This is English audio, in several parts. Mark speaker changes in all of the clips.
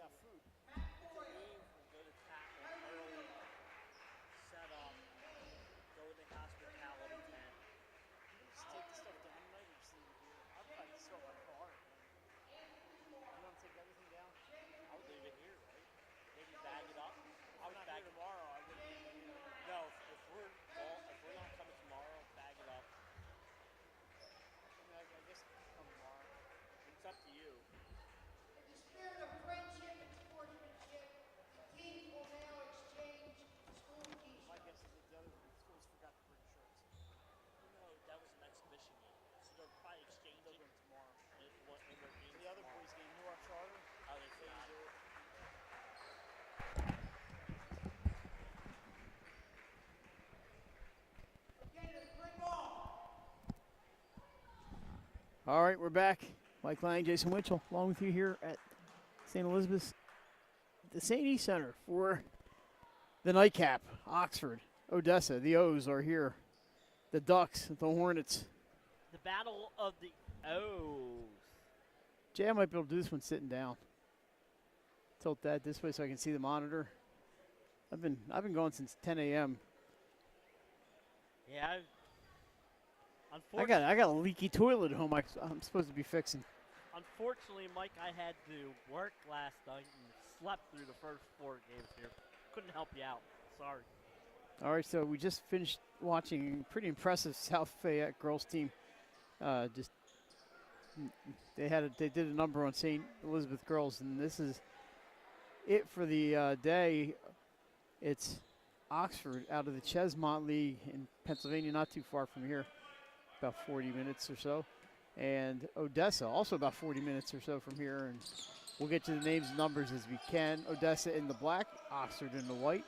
Speaker 1: got food.
Speaker 2: Leave, we'll go to tackle early, set up, go in the hospitality tent.
Speaker 1: You gonna just take the stuff down tonight or just leave it here? I'd probably just throw it in my car. You want to take everything down?
Speaker 2: I would leave it here, right? Maybe bag it up.
Speaker 1: If
Speaker 2: I
Speaker 1: I'm
Speaker 2: would
Speaker 1: not
Speaker 2: bag
Speaker 1: here
Speaker 2: it.
Speaker 1: tomorrow, I wouldn't leave it here.
Speaker 2: No, if we're not coming tomorrow, bag it up.
Speaker 1: I mean, I guess I could come tomorrow.
Speaker 2: It's up to you.
Speaker 3: In the spirit of friendship and sportsmanship, the teams will now exchange school
Speaker 1: My
Speaker 3: t-shirts.
Speaker 1: guess is that the other schools forgot to bring shirts.
Speaker 2: No, that was an exhibition game, so they're probably exchanging
Speaker 1: They'll bring tomorrow.
Speaker 2: in their games
Speaker 1: The other
Speaker 2: tomorrow.
Speaker 1: boys' game, Newark Charter.
Speaker 2: Oh, they
Speaker 1: They
Speaker 2: forgot.
Speaker 1: do it.
Speaker 3: Okay, let's play ball.
Speaker 4: All right, we're back. Mike Lang, Jason Winchell, along with you here at St. Elizabeth's, the St. E Center for the nightcap. Oxford, Odessa, the O's are here. The Ducks, the Hornets.
Speaker 2: The Battle of the O's.
Speaker 4: Jay, I might be able to do this one sitting down. Tilt that this way so I can see the monitor. I've been going since 10 a.m.
Speaker 2: Yeah.
Speaker 4: I got a leaky toilet at home I'm supposed to be fixing.
Speaker 2: Unfortunately, Mike, I had to work last night and slept through the first 4 games here. Couldn't help you out. Sorry.
Speaker 4: All right, so we just finished watching a pretty impressive South Fayette girls team. They did a number on St. Elizabeth girls, and this is it for the day. It's Oxford out of the Chesmont League in Pennsylvania, not too far from here, about 40 minutes or so. And Odessa, also about 40 minutes or so from here. And we'll get to the names and numbers as we can. Odessa in the black, Oxford in the white.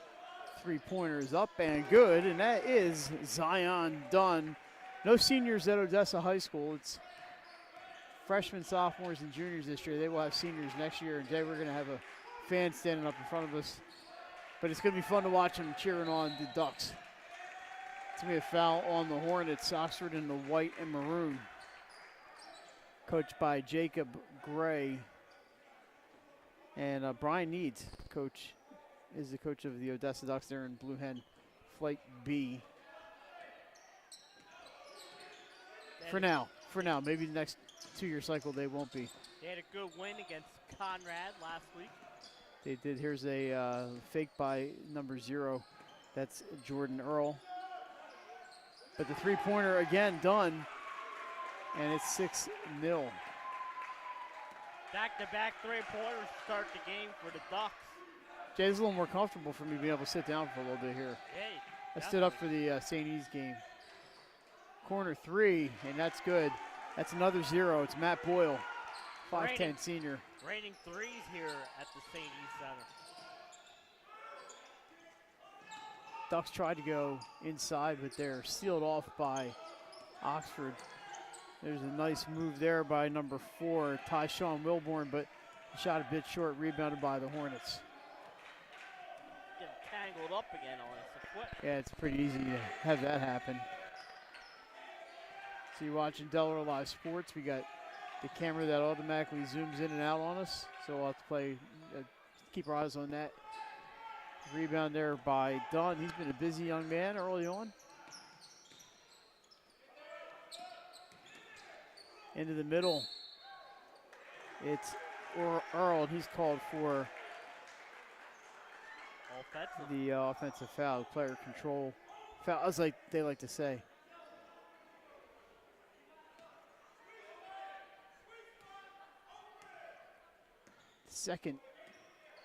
Speaker 4: Three-pointer is up and good, and that is Zion Dunn. No seniors at Odessa High School. It's freshmen, sophomores, and juniors this year. They will have seniors next year. And Jay, we're going to have a fan standing up in front of us. But it's going to be fun to watch them cheering on the Ducks. It's going to be a foul on the Hornets. Oxford in the white and maroon. Coached by Jacob Gray. And Brian Needs, is the coach of the Odessa Ducks. They're in Blue Hen Flight B. For now. Maybe the next 2-year cycle they won't be.
Speaker 2: They had a good win against Conrad last week.
Speaker 4: They did. Here's a fake by number 0. That's Jordan Earl. But the three-pointer again done, and it's 6-0.
Speaker 2: Back-to-back three-pointers to start the game for the Ducks.
Speaker 4: Jay, it's a little more comfortable for me to be able to sit down for a little bit here.
Speaker 2: Hey,
Speaker 4: I stood up for the St. E's game. Corner 3, and that's good. That's another 0. It's Matt Boyle, 5'10" senior.
Speaker 2: Raining threes here at the St. E Center.
Speaker 4: Ducks tried to go inside, but they're sealed off by Oxford. There's a nice move there by number 4, Tyshawn Wilborn, but shot a bit short, rebounded by the Hornets.
Speaker 2: Getting tangled up again on us. So quick.
Speaker 4: Yeah, it's pretty easy to have that happen. So you're watching Delaware Live Sports. We got the camera that automatically zooms in and out on us, so we'll have to keep our eyes on that. Rebound there by Dunn. He's been a busy young man early on. Into the middle. It's Earl, and he's called for the offensive foul, player control foul, as they like to say. Second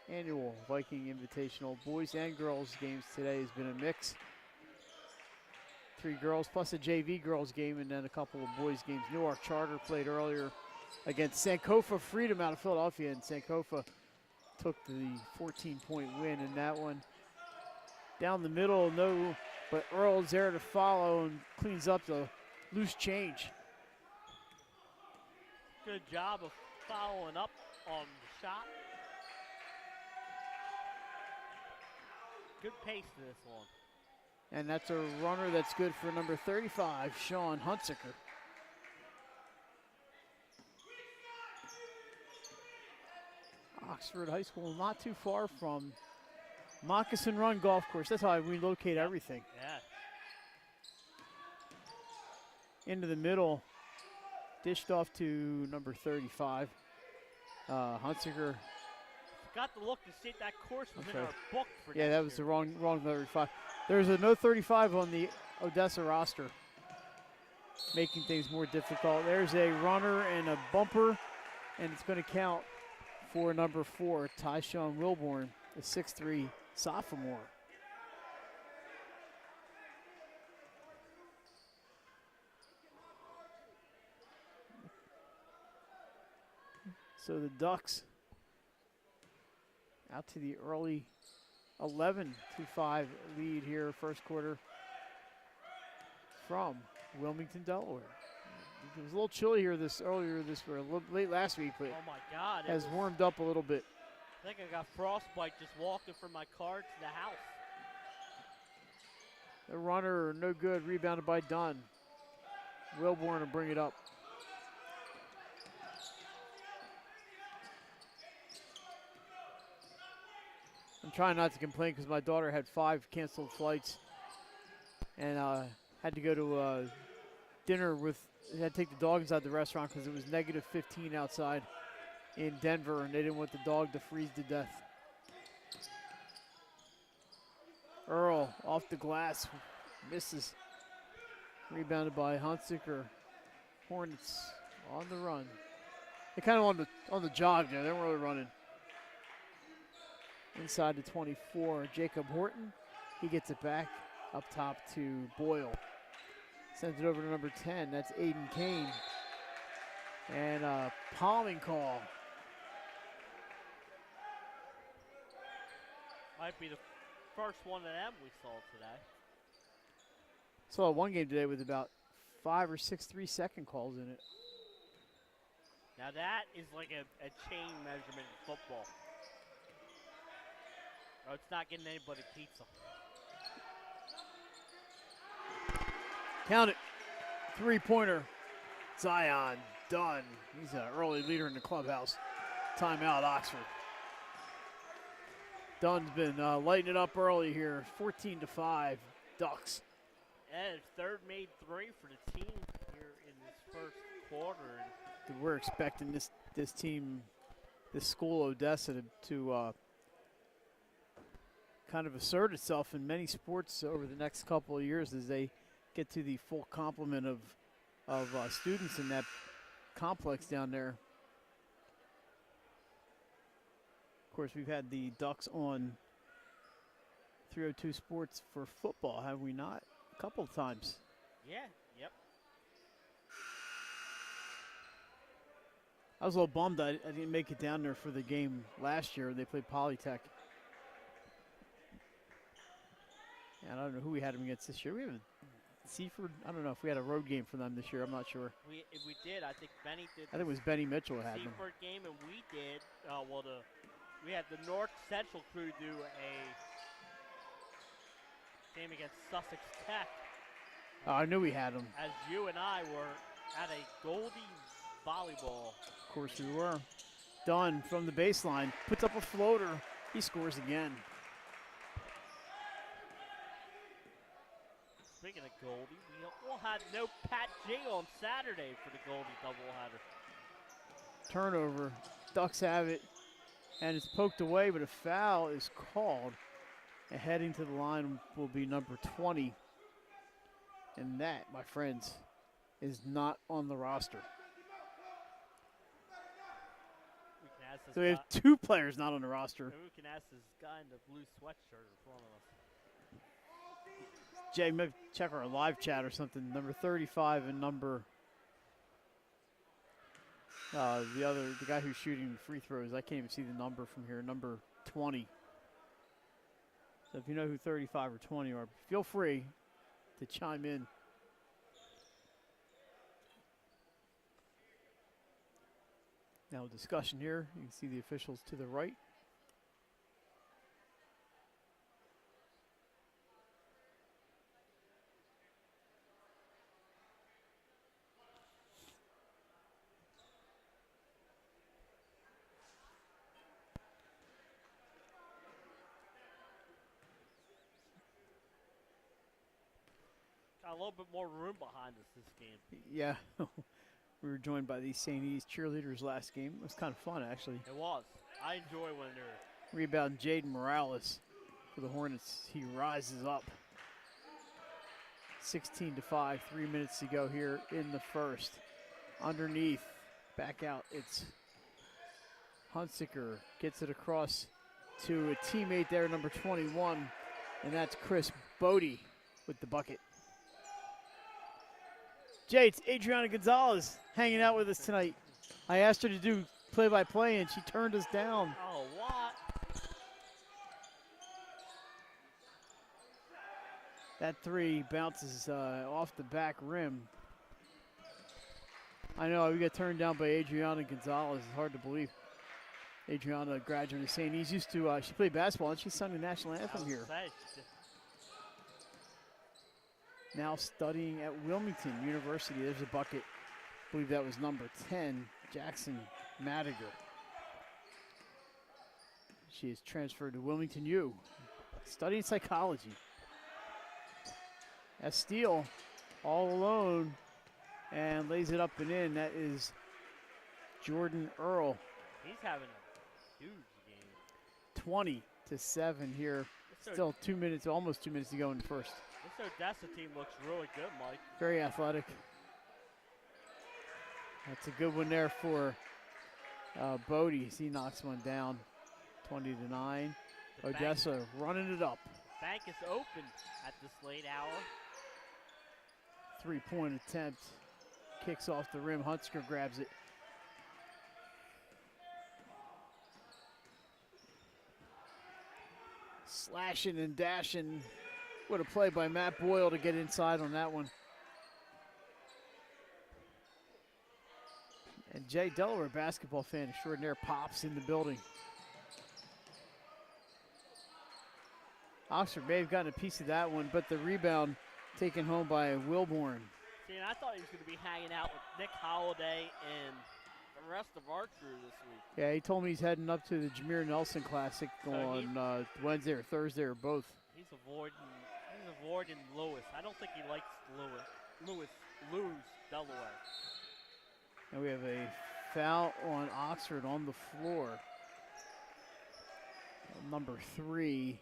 Speaker 4: annual Viking Invitational boys and girls games today has been a mix. 3 girls plus a JV girls game and then a couple of boys games. Newark Charter played earlier against Sankofa Freedom out of Philadelphia, and Sankofa took the 14-point win in that one. Down the middle, no, but Earl's there to follow and cleans up the loose change.
Speaker 2: Good job of following up on the shot. Good pace to this one.
Speaker 4: And that's a runner that's good for number 35, Sean Hunsaker. Oxford High School, not too far from Moccasin Run Golf Course. That's how we locate everything.
Speaker 2: Yeah.
Speaker 4: Into the middle, dished off to number 35. Hunsiker.
Speaker 2: Got to look to see if that course was in
Speaker 4: Okay.
Speaker 2: our book for
Speaker 4: Yeah,
Speaker 2: next
Speaker 4: that was the
Speaker 2: year.
Speaker 4: wrong 35. There's a no 35 on the Odessa roster, making things more difficult. There's a runner and a bumper, and it's going to count for number 4, Tyshawn Wilborn, the 6'3" sophomore. So the Ducks out to the early 11-5 lead here, first quarter from Wilmington, Delaware. It was a little chilly here earlier this or a little late last week, but
Speaker 2: Oh my God!
Speaker 4: has warmed up a little bit.
Speaker 2: I think I got frostbite just walking from my car to the house.
Speaker 4: The runner, no good, rebounded by Dunn. Wilborn will bring it up. I'm trying not to complain because my daughter had 5 canceled flights and had to go to dinner had to take the dog inside the restaurant because it was negative 15 outside in Denver and they didn't want the dog to freeze to death. Earl off the glass, misses. Rebounded by Hunsiker. Hornets on the run. They're kind of on the jog there. They weren't really running. Inside the 24, Jacob Horton. He gets it back up top to Boyle. Sends it over to number 10. That's Aiden Kane. And a palming call.
Speaker 2: Might be the first one of them we saw today.
Speaker 4: Saw one game today with about 5 or 6 3-second calls in it.
Speaker 2: Now that is like a chain measurement in football. Oh, it's not getting anybody pizza.
Speaker 4: Count it. 3-pointer. Zion done. He's an early leader in the clubhouse. Timeout, Oxford. Dunn's been lighting it up early here. 14-5, Ducks.
Speaker 2: And his third made 3 for the team here in this first quarter.
Speaker 4: We're expecting this team, this school Odessa, to kind of assert itself in many sports over the next couple of years as they get to the full complement of students in that complex down there. Of course, we've had the Ducks on 302 Sports for football, have we not? A couple of times.
Speaker 2: Yeah, yep.
Speaker 4: I was a little bummed I didn't make it down there for the game last year. They played Polytech. And I don't know who we had them against this year. We have Seaford. I don't know if we had a road game for them this year. I'm not sure.
Speaker 2: We did. I think Benny did.
Speaker 4: I think it was Benny Mitchell had them.
Speaker 2: Seaford game, and we did. We had the North Central crew do a game against Sussex Tech.
Speaker 4: Oh, I knew we had them.
Speaker 2: As you and I were at a Goldie volleyball.
Speaker 4: Of course we were. Dunn from the baseline puts up a floater. He scores again.
Speaker 2: Speaking of Goldie, we'll have no Pat G on Saturday for the Goldie doubleheader.
Speaker 4: Turnover. Ducks have it. And it's poked away, but a foul is called. And heading to the line will be number 20. And that, my friends, is not on the roster.
Speaker 2: We can ask this
Speaker 4: So we
Speaker 2: guy,
Speaker 4: have 2 players not on the roster.
Speaker 2: maybe we can ask this guy in the blue sweatshirt in front of us.
Speaker 4: Jay, maybe check our live chat or something. Number 35 and number the guy who's shooting free throws. I can't even see the number from here. Number 20. So if you know who 35 or 20 are, feel free to chime in. Now discussion here. You can see the officials to the right.
Speaker 2: Got a little bit more room behind us this game.
Speaker 4: Yeah. We were joined by these St. E's cheerleaders last game. It was kind of fun, actually.
Speaker 2: It was. I enjoy when they're.
Speaker 4: Rebound, Jaden Morales for the Hornets. He rises up. 16-5, 3 minutes to go here in the first. Underneath, back out, it's Hunsiker. Gets it across to a teammate there, number 21, and that's Chris Bodie with the bucket. Jay, it's Adriana Gonzalez hanging out with us tonight. I asked her to do play-by-play, and she turned us down.
Speaker 2: Oh, what?
Speaker 4: That three bounces off the back rim. I know, we got turned down by Adriana Gonzalez. It's hard to believe. Adriana, a graduate of St. E's, used to, she played basketball, and she sung the national anthem here. Now studying at Wilmington University. There's a bucket. I believe that was number 10, Jackson Madiger. She is transferred to Wilmington U, studying psychology. A steal, all alone, and lays it up and in. That is Jordan Earl.
Speaker 2: He's having a huge game.
Speaker 4: 20-7 here. Still 2 minutes, almost 2 minutes to go in the first.
Speaker 2: This Odessa team looks really good, Mike.
Speaker 4: Very athletic. That's a good one there for Bodie. He knocks one down, 20-9. Odessa running it up.
Speaker 2: Bank is open at this late hour.
Speaker 4: Three-point attempt. Kicks off the rim. Hunsker grabs it. Slashing and dashing. What a play by Matt Boyle to get inside on that one. And Jay, Delaware basketball fan extraordinaire, pops in the building. Oxford may have gotten a piece of that one, but the rebound taken home by Wilborn.
Speaker 2: See, and I thought he was going to be hanging out with Nick Holliday and the rest of our crew this week.
Speaker 4: Yeah, he told me he's heading up to the Jameer Nelson Classic on Wednesday or Thursday or both.
Speaker 2: He's avoiding Lewis. I don't think he likes Lewis, Delaware.
Speaker 4: And we have a foul on Oxford on the floor. Number 3,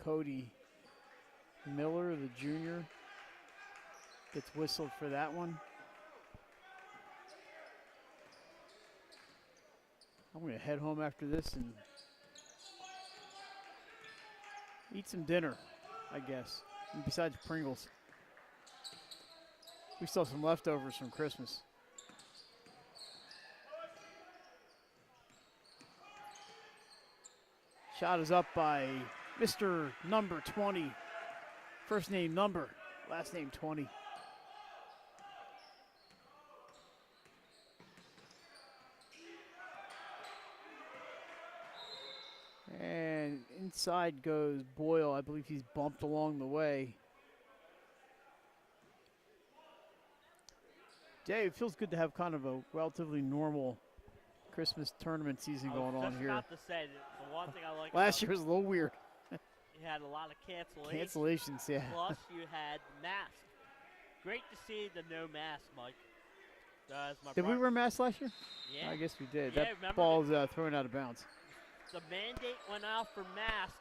Speaker 4: Cody Miller, the junior, gets whistled for that one. I'm going to head home after this and eat some dinner, I guess, besides Pringles. We still have some leftovers from Christmas. Shot is up by Mr. Number 20. First name Number, last name 20. And inside goes Boyle. I believe he's bumped along the way. Jay, it feels good to have kind of a relatively normal Christmas tournament season going on here.
Speaker 2: I was just about to say, the one thing I like
Speaker 4: Last year was a little weird.
Speaker 2: You had a lot of cancellations.
Speaker 4: Cancellations, yeah.
Speaker 2: Plus, you had masks. Great to see the no mask, Mike.
Speaker 4: Did we wear masks last year?
Speaker 2: Yeah.
Speaker 4: I guess we did.
Speaker 2: Yeah,
Speaker 4: that ball's thrown out of bounds.
Speaker 2: The mandate went out for masks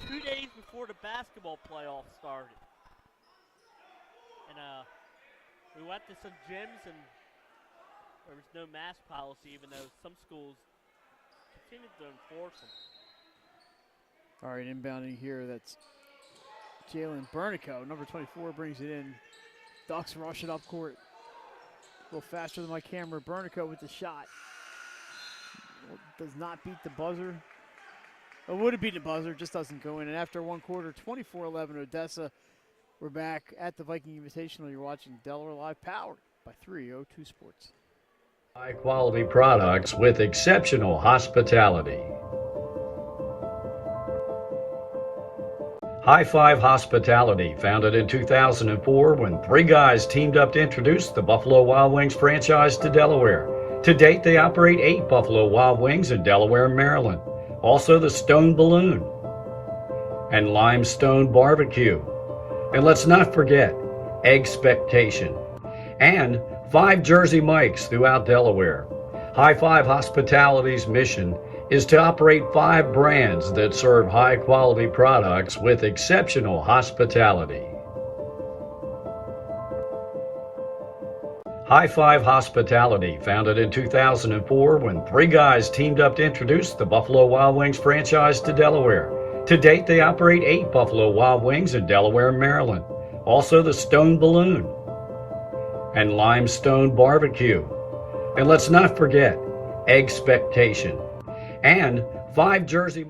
Speaker 2: 2 days before the basketball playoffs started. And we went to some gyms and there was no mask policy, even though some schools continued to enforce them.
Speaker 4: All right, inbounding here, that's Jalen Bernico. Number 24 brings it in. Ducks rush it up court. A little faster than my camera. Bernico with the shot. Does not beat the buzzer. It would have beaten the buzzer, just doesn't go in. And after one quarter, 24-11 Odessa. We're back at the Viking Invitational. You're watching Delaware Live, powered by 302 Sports.
Speaker 5: High quality products with exceptional hospitality. High Five Hospitality, founded in 2004 when 3 guys teamed up to introduce the Buffalo Wild Wings franchise to Delaware. To date, they operate 8 Buffalo Wild Wings in Delaware and Maryland. Also the Stone Balloon and Limestone Barbecue. And let's not forget, expectation, and 5 Jersey Mikes throughout Delaware. High Five Hospitality's mission is to operate 5 brands that serve high-quality products with exceptional hospitality. High Five Hospitality, founded in 2004 when 3 guys teamed up to introduce the Buffalo Wild Wings franchise to Delaware. To date, they operate 8 Buffalo Wild Wings in Delaware and Maryland. Also the Stone Balloon and Limestone Barbecue. And let's not forget, Expectation and 5 Jersey.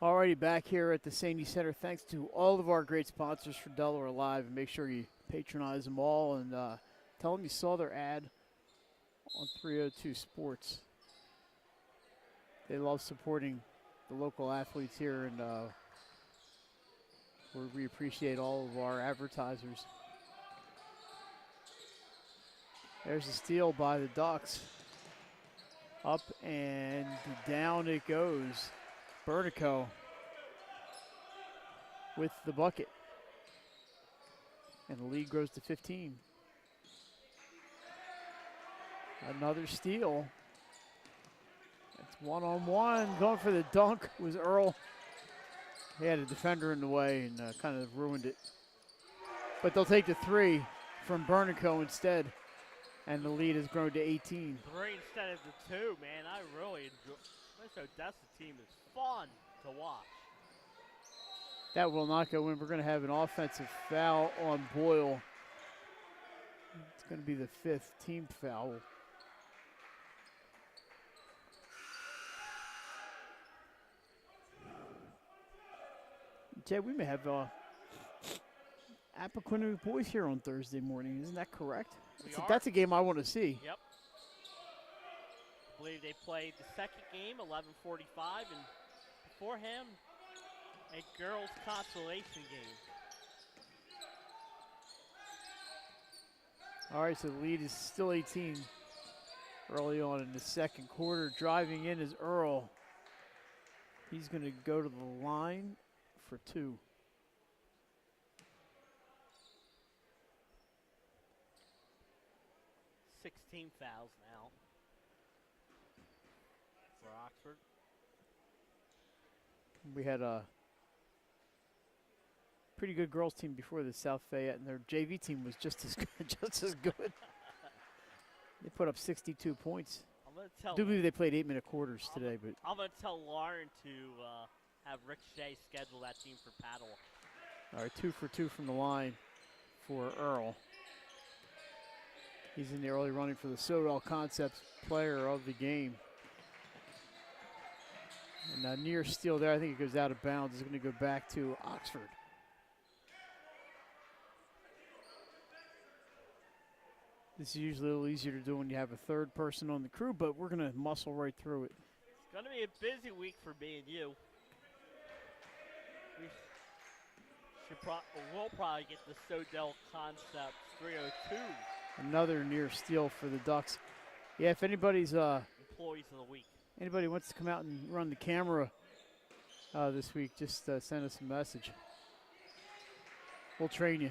Speaker 4: Alrighty, back here at the Sandy Center. Thanks to all of our great sponsors for Delaware Live, and make sure you patronize them all and tell them you saw their ad on 302 Sports. They love supporting the local athletes here, and we appreciate all of our advertisers. There's a steal by the Ducks. Up and down it goes. Bertico with the bucket. And the lead grows to 15. Another steal. It's one-on-one. Going for the dunk was Earl. He had a defender in the way and kind of ruined it. But they'll take the 3 from Bernico instead. And the lead has grown to 18.
Speaker 2: 3 instead of the 2, man. I really enjoy this Odessa team is fun to watch.
Speaker 4: That will not go in. We're going to have an offensive foul on Boyle. It's going to be the 5th team foul. Jay, we may have Appaquiddy boys here on Thursday morning. Isn't that correct? That's a game I want to see.
Speaker 2: Yep. I believe they played the second game, 11:45, and before him, a girls' consolation game.
Speaker 4: All right, so the lead is still 18 early on in the second quarter. Driving in is Earl. He's going to go to the line for 2.
Speaker 2: Fouls now for Oxford.
Speaker 4: We had a pretty good girls team before the South Fayette, and their JV team was just as good. They put up 62 points. I do believe they played 8-minute quarters today, but
Speaker 2: I'm gonna tell Lauren to have Rick Shea schedule that team for paddle.
Speaker 4: All right, 2 for 2 from the line for Earl. He's in the early running for the Sodal Concepts player of the game. And a near steal there. I think it goes out of bounds. It's going to go back to Oxford. This is usually a little easier to do when you have a third person on the crew, but we're going to muscle right through it.
Speaker 2: It's going to be a busy week for me and you. We'll probably get the Sodal Concepts 302.
Speaker 4: Another near steal for the Ducks. Yeah, if anybody's
Speaker 2: employees of the week.
Speaker 4: Anybody wants to come out and run the camera this week, just send us a message. We'll train you.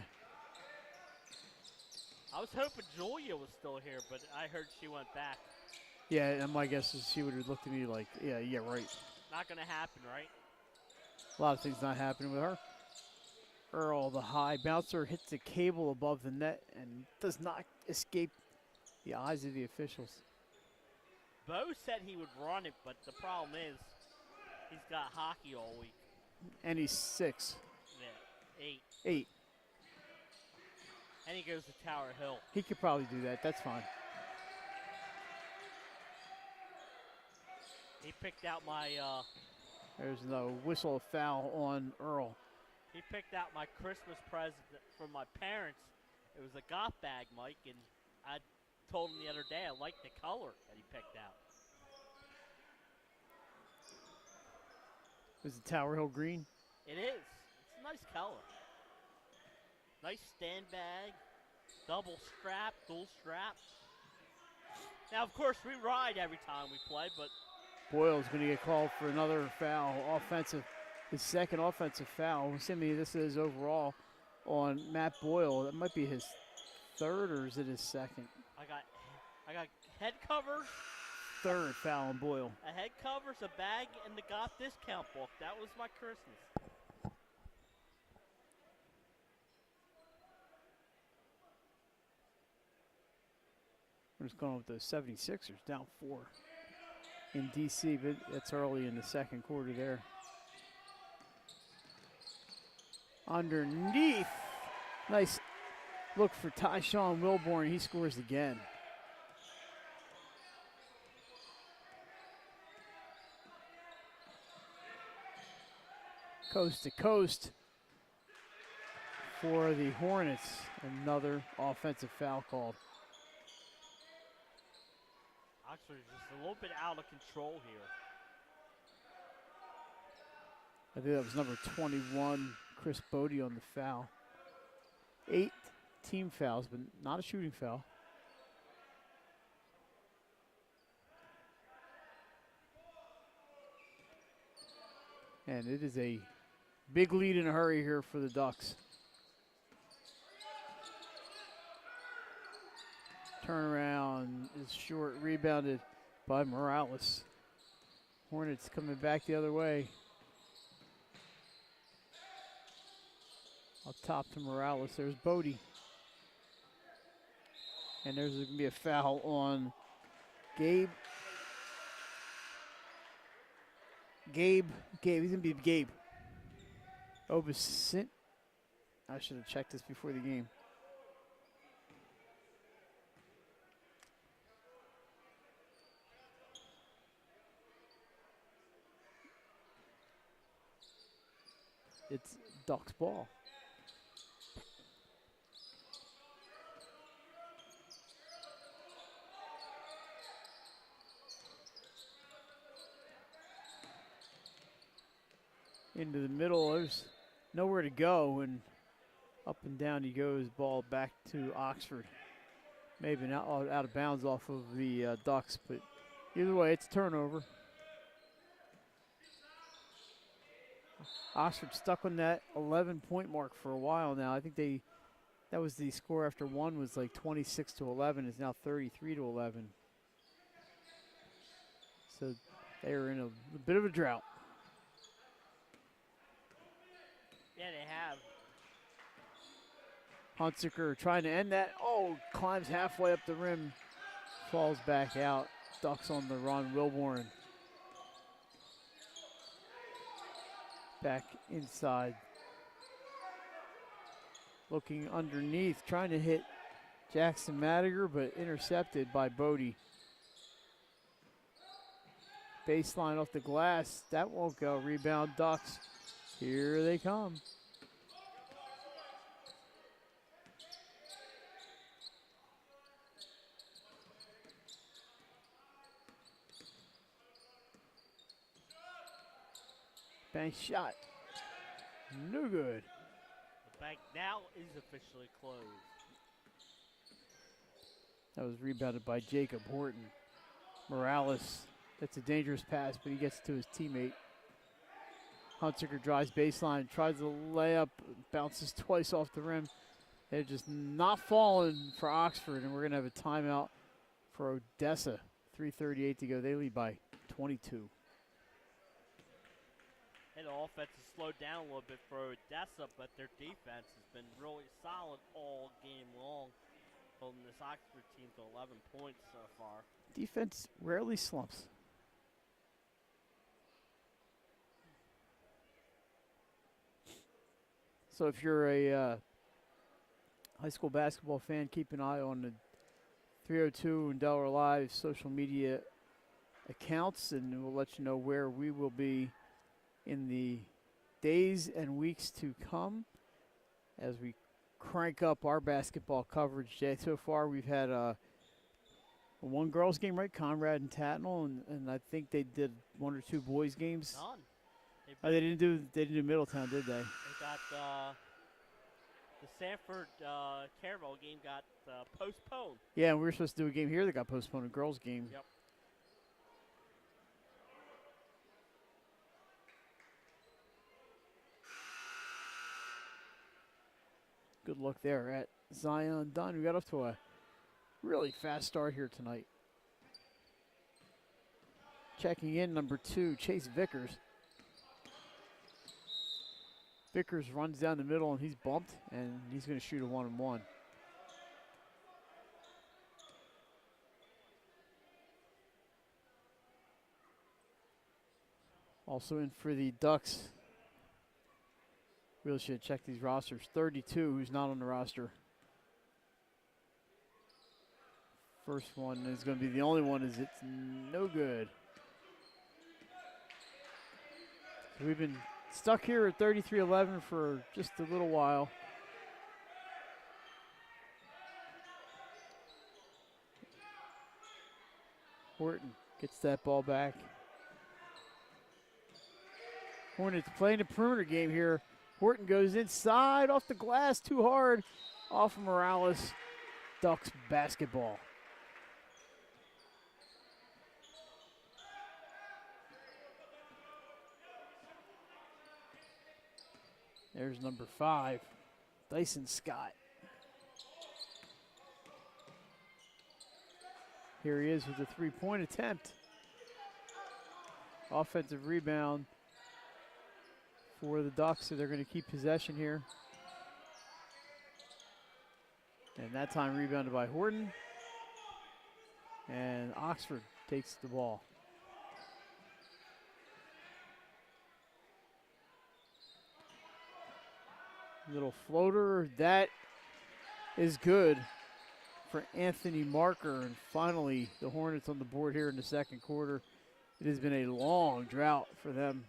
Speaker 2: I was hoping Julia was still here, but I heard she went back.
Speaker 4: Yeah, and my guess is she would have looked at me like, yeah, right.
Speaker 2: Not going to happen, right?
Speaker 4: A lot of things not happening with her. Earl, the high bouncer, hits the cable above the net and does not escape the eyes of the officials.
Speaker 2: Bo said he would run it, but the problem is he's got hockey all week.
Speaker 4: And he's 6.
Speaker 2: Yeah, 8.
Speaker 4: 8.
Speaker 2: And he goes to Tower Hill.
Speaker 4: He could probably do that. That's fine.
Speaker 2: He picked out my...
Speaker 4: There's no whistle foul on Earl.
Speaker 2: He picked out my Christmas present from my parents. It was a golf bag, Mike, and I told him the other day I liked the color that he picked out.
Speaker 4: Is it Tower Hill green?
Speaker 2: It is. It's a nice color. Nice stand bag, double strap, dual strap. Now, of course, we ride every time we play, but...
Speaker 4: Boyle's going to get called for another foul, offensive. His second offensive foul. Assuming this is overall. on Matt Boyle. That might be his third, or is it his second?
Speaker 2: I got head covers,
Speaker 4: Third foul on Boyle.
Speaker 2: a head covers, a bag, and the Got Discount book. That was my Christmas.
Speaker 4: We're just going with the 76ers, down 4 in D.C., but it's early in the second quarter there. Underneath. Nice look for Tyshawn Wilborn. He scores again. Coast to coast for the Hornets. Another offensive foul called.
Speaker 2: Oxford is just a little bit out of control here.
Speaker 4: I think that was number 21, Chris Bodie, on the foul. 8 team fouls, but not a shooting foul. And it is a big lead in a hurry here for the Ducks. Turnaround is short, rebounded by Morales. Hornets coming back the other way. Up top to Morales. There's Bodie. And there's going to be a foul on Gabe. He's going to be Gabe. Obasint. I should have checked this before the game. It's Ducks ball. Into the middle, there's nowhere to go, and up and down he goes. Ball back to Oxford. Maybe out of bounds off of the Ducks, but either way, it's a turnover. Oxford stuck on that 11-point mark for a while now. I think that was the score after one was like 26-11. It's now 33-11. So they are in a bit of a drought.
Speaker 2: Yeah, they have.
Speaker 4: Hunsaker trying to end that. Oh, climbs halfway up the rim. Falls back out. Ducks on the run. Wilborn back inside. Looking underneath. Trying to hit Jackson Madiger, but intercepted by Bodie. Baseline off the glass. That won't go. Rebound Ducks. Here they come. Bank shot. No good.
Speaker 2: The bank now is officially closed.
Speaker 4: That was rebounded by Jacob Horton. Morales, that's a dangerous pass, but he gets to his teammate. Hunsaker drives baseline, tries to lay up, bounces twice off the rim. They're just not falling for Oxford, and we're going to have a timeout for Odessa. 3:38 to go. They lead by 22.
Speaker 2: And the offense has slowed down a little bit for Odessa, but their defense has been really solid all game long, holding this Oxford team to 11 points so far.
Speaker 4: Defense rarely slumps. So if you're a high school basketball fan, keep an eye on the 302 and Delaware Live social media accounts, and we'll let you know where we will be in the days and weeks to come as we crank up our basketball coverage. So far, we've had one girls game, right? Conrad and Tatnall, and I think they did 1 or 2 boys games.
Speaker 2: None.
Speaker 4: Oh, they didn't do Middletown, did they?
Speaker 2: They got the Sanford Caravelle game got postponed.
Speaker 4: Yeah, and we were supposed to do a game here that got postponed, a girls game.
Speaker 2: Yep.
Speaker 4: Good look there at Zion Dunn. We got off to a really fast start here tonight. Checking in, number 2, Chase Vickers. Vickers runs down the middle, and he's bumped, and he's going to shoot a 1-and-1. Also in for the Ducks. Really should check these rosters. 32, who's not on the roster. First one is going to be the only one, is it's no good. So we've been stuck here at 33-11 for just a little while. Horton gets that ball back. Hornets playing a perimeter game here. Horton goes inside, off the glass, too hard. Off of Morales. Ducks basketball. There's number 5, Dyson Scott. Here he is with a 3-point attempt. Offensive rebound for the Ducks, so they're going to keep possession here. And that time rebounded by Horton. And Oxford takes the ball. Little floater, that is good for Anthony Marker. And finally, the Hornets on the board here in the second quarter. It has been a long drought for them,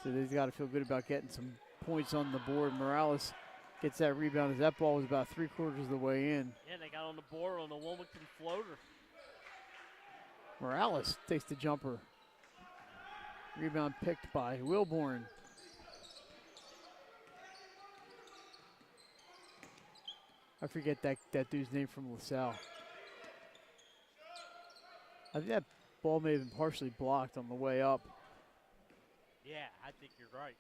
Speaker 4: so they've got to feel good about getting some points on the board. Morales gets that rebound as that ball was about 3/4 of the way in.
Speaker 2: Yeah, they got on the board on the Wilmington floater.
Speaker 4: Morales takes the jumper. Rebound picked by Wilborn. I forget that dude's name from LaSalle. I think that ball may have been partially blocked on the way up.
Speaker 2: Yeah, I think you're right.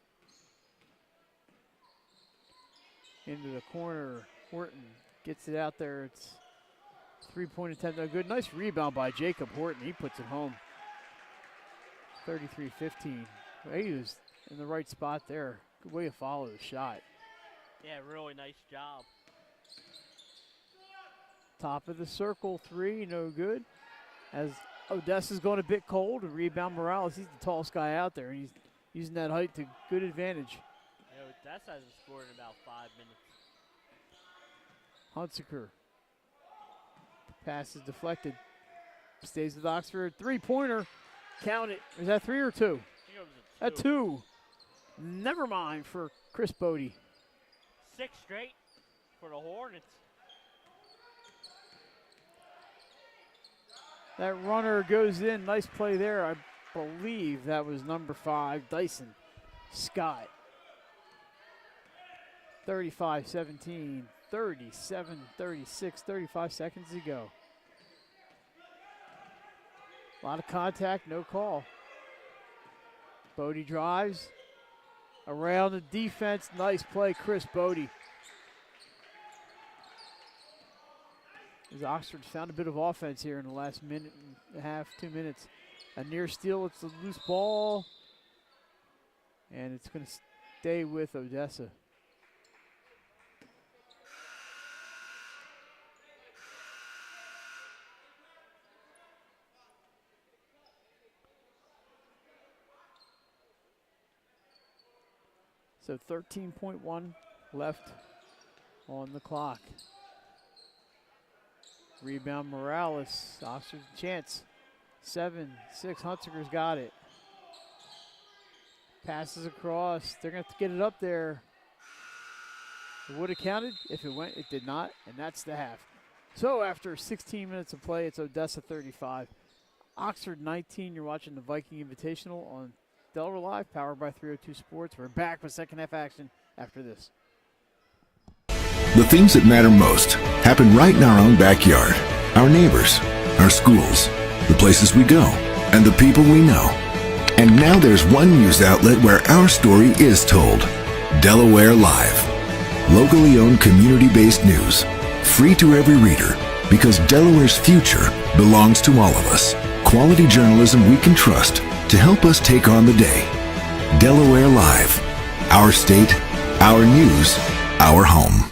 Speaker 4: Into the corner, Horton gets it out there. It's 3-point attempt, no good. Nice rebound by Jacob Horton. He puts it home. 33-15. He was in the right spot there. Good way to follow the shot.
Speaker 2: Yeah, really nice job.
Speaker 4: Top of the circle, 3, no good. As Odessa's going a bit cold, a rebound Morales. He's the tallest guy out there, and he's using that height to good advantage.
Speaker 2: Yeah, Odessa hasn't scored in about 5 minutes.
Speaker 4: Hunsaker. Pass is deflected. Stays with Oxford. 3-pointer. Count it. Is that 3 or 2?
Speaker 2: I think it was
Speaker 4: A 2. Never mind for Chris Bodie.
Speaker 2: 6 straight for the Hornets.
Speaker 4: That runner goes in. Nice play there. I believe that was number 5, Dyson Scott. 35-17, 37-36, 35 seconds to go. A lot of contact, no call. Bodie drives. Around the defense, nice play, Chris Bodie. As Oxford found a bit of offense here in the last minute and a half, 2 minutes. A near steal, it's a loose ball. And it's going to stay with Odessa. So 13.1 left on the clock. Rebound Morales, Oxford's chance. 7-6, Hunsaker's got it. Passes across, they're gonna have to get it up there. It would have counted if it went, it did not, and that's the half. So after 16 minutes of play, it's Odessa 35. Oxford 19, you're watching the Viking Invitational on Delaware Live, powered by 302 Sports. We're back with second half action after this.
Speaker 6: The things that matter most happen right in our own backyard. Our neighbors, our schools, the places we go, and the people we know. And now there's one news outlet where our story is told. Delaware Live. Locally owned, community-based news. Free to every reader, because Delaware's future belongs to all of us. Quality journalism we can trust to help us take on the day. Delaware Live. Our state, our news, our home.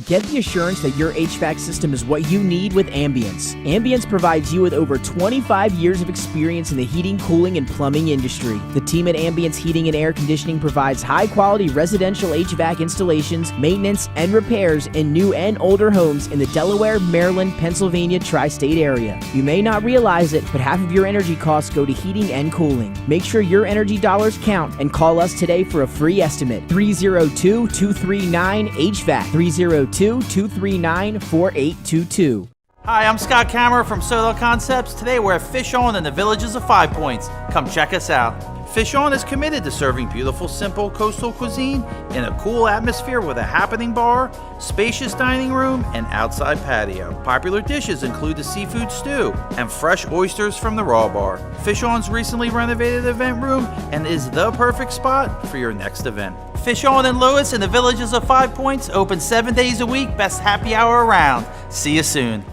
Speaker 7: Get the assurance that your HVAC system is what you need with Ambience. Ambience provides you with over 25 years of experience in the heating, cooling, and plumbing industry. The team at Ambience Heating and Air Conditioning provides high-quality residential HVAC installations, maintenance, and repairs in new and older homes in the Delaware, Maryland, Pennsylvania tri-state area. You may not realize it, but half of your energy costs go to heating and cooling. Make sure your energy dollars count and call us today for a free estimate. 302-239-HVAC. 302-239-4822.
Speaker 8: Hi, I'm Scott Kammerer from Soto Concepts. Today we're at Fish On in the Villages of 5 Points. Come check us out. Fish On is committed to serving beautiful, simple coastal cuisine in a cool atmosphere with a happening bar, spacious dining room, and outside patio. Popular dishes include the seafood stew and fresh oysters from the raw bar. Fish On's recently renovated event room and is the perfect spot for your next event. Fish On in Lewis in the Villages of 5 Points, open 7 days a week, best happy hour around. See you soon.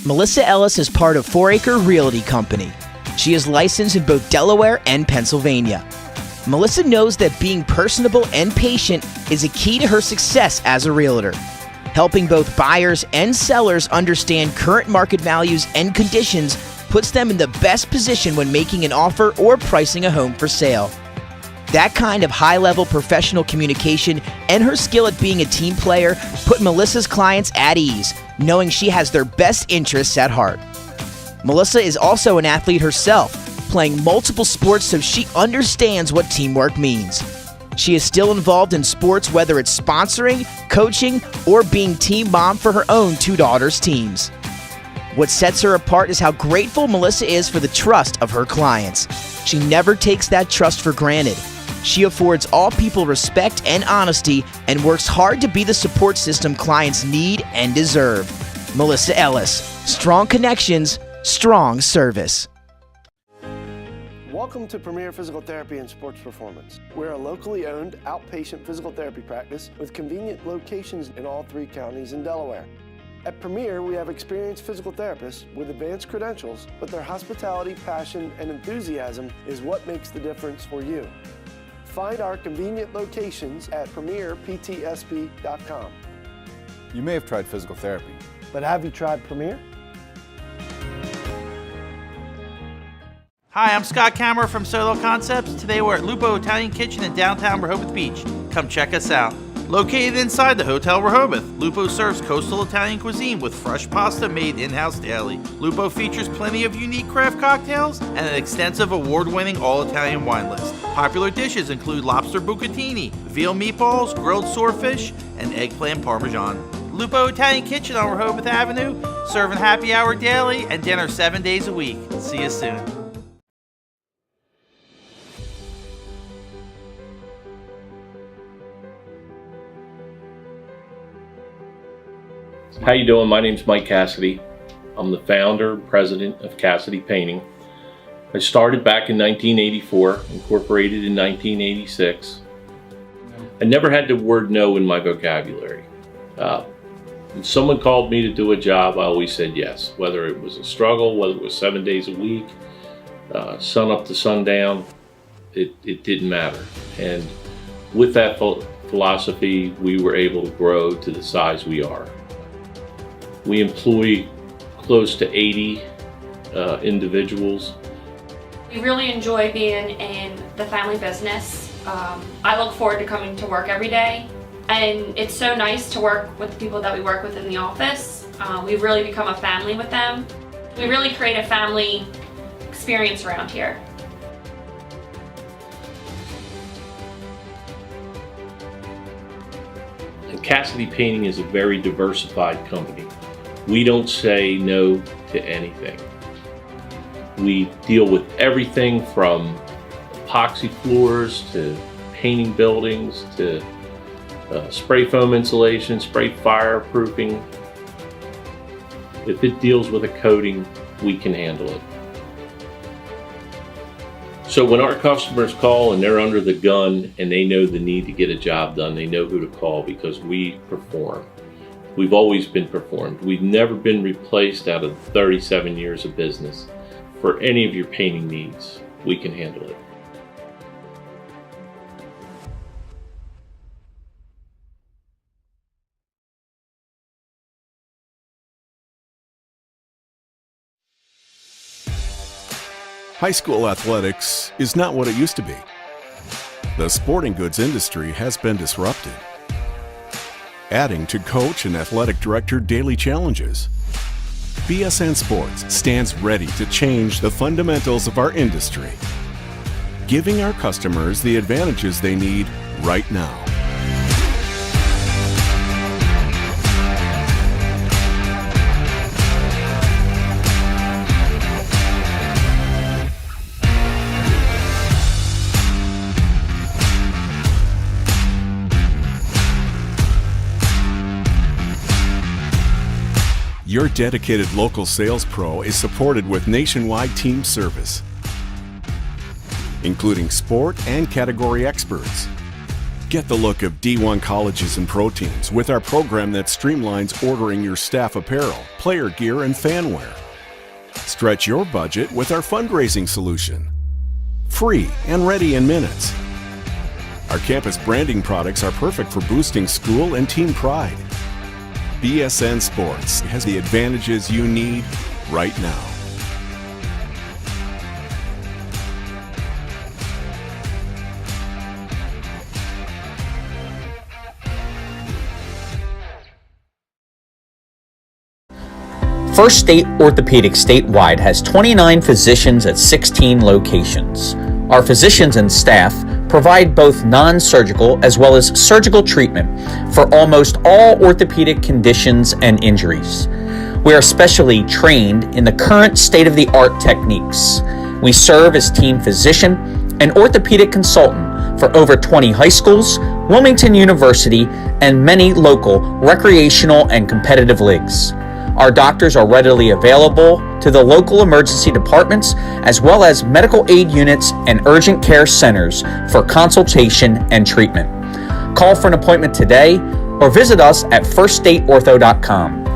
Speaker 7: Melissa Ellis is part of 4 Acre Realty Company. She is licensed in both Delaware and Pennsylvania. Melissa knows that being personable and patient is a key to her success as a realtor. Helping both buyers and sellers understand current market values and conditions puts them in the best position when making an offer or pricing a home for sale. That kind of high-level professional communication and her skill at being a team player put Melissa's clients at ease, knowing she has their best interests at heart. Melissa is also an athlete herself, playing multiple sports so she understands what teamwork means. She is still involved in sports, whether it's sponsoring, coaching, or being team mom for her own 2 daughters' teams. What sets her apart is how grateful Melissa is for the trust of her clients. She never takes that trust for granted. She affords all people respect and honesty and works hard to be the support system clients need and deserve. Melissa Ellis. Strong connections, strong service.
Speaker 9: Welcome to Premier Physical Therapy and Sports Performance. We're a locally owned outpatient physical therapy practice with convenient locations in all 3 counties in Delaware. At Premier, we have experienced physical therapists with advanced credentials, but their hospitality, passion, and enthusiasm is what makes the difference for you. Find our convenient locations at premierptsp.com.
Speaker 10: You may have tried physical therapy,
Speaker 9: but have you tried Premier?
Speaker 8: Hi, I'm Scott Kammerer from Soto Concepts. Today we're at Lupo Italian Kitchen in downtown Rehoboth Beach. Come check us out. Located inside the Hotel Rehoboth, Lupo serves coastal Italian cuisine with fresh pasta made in-house daily. Lupo features plenty of unique craft cocktails and an extensive award-winning all-Italian wine list. Popular dishes include lobster bucatini, veal meatballs, grilled swordfish, and eggplant parmesan. Lupo Italian Kitchen on Rehoboth Avenue, serving happy hour daily and dinner 7 days a week. See you soon.
Speaker 11: How you doing? My name's Mike Cassidy. I'm the founder and president of Cassidy Painting. I started back in 1984, incorporated in 1986. I never had the word no in my vocabulary. When someone called me to do a job, I always said yes. Whether it was a struggle, whether it was 7 days a week, sun up to sundown, it didn't matter. And with that philosophy, we were able to grow to the size we are. We employ close to 80 individuals.
Speaker 12: We really enjoy being in the family business. I look forward to coming to work every day, and it's so nice to work with the people that we work with in the office. We've really become a family with them. We really create a family experience around here.
Speaker 11: And Cassidy Painting is a very diversified company. We don't say no to anything. We deal with everything from epoxy floors to painting buildings to spray foam insulation, spray fireproofing. If it deals with a coating, we can handle it. So when our customers call and they're under the gun and they know the need to get a job done, they know who to call because we perform. We've always been performed. We've never been replaced out of 37 years of business. For any of your painting needs, we can handle it.
Speaker 13: High school athletics is not what it used to be. The sporting goods industry has been disrupted, adding to coach and athletic director daily challenges. BSN Sports stands ready to change the fundamentals of our industry, giving our customers the advantages they need right now. Your dedicated local sales pro is supported with nationwide team service, including sport and category experts. Get the look of D1 colleges and pro teams with our program that streamlines ordering your staff apparel, player gear, and fan wear. Stretch your budget with our fundraising solution. Free and ready in minutes. Our campus branding products are perfect for boosting school and team pride. BSN Sports has the advantages you need right now.
Speaker 14: First State Orthopedic statewide has 29 physicians at 16 locations. Our physicians and staff provide both non-surgical as well as surgical treatment for almost all orthopedic conditions and injuries. We are specially trained in the current state-of-the-art techniques. We serve as team physician and orthopedic consultant for over 20 high schools, Wilmington University, and many local recreational and competitive leagues. Our doctors are readily available to the local emergency departments as well as medical aid units and urgent care centers for consultation and treatment. Call for an appointment today or visit us at firststateortho.com.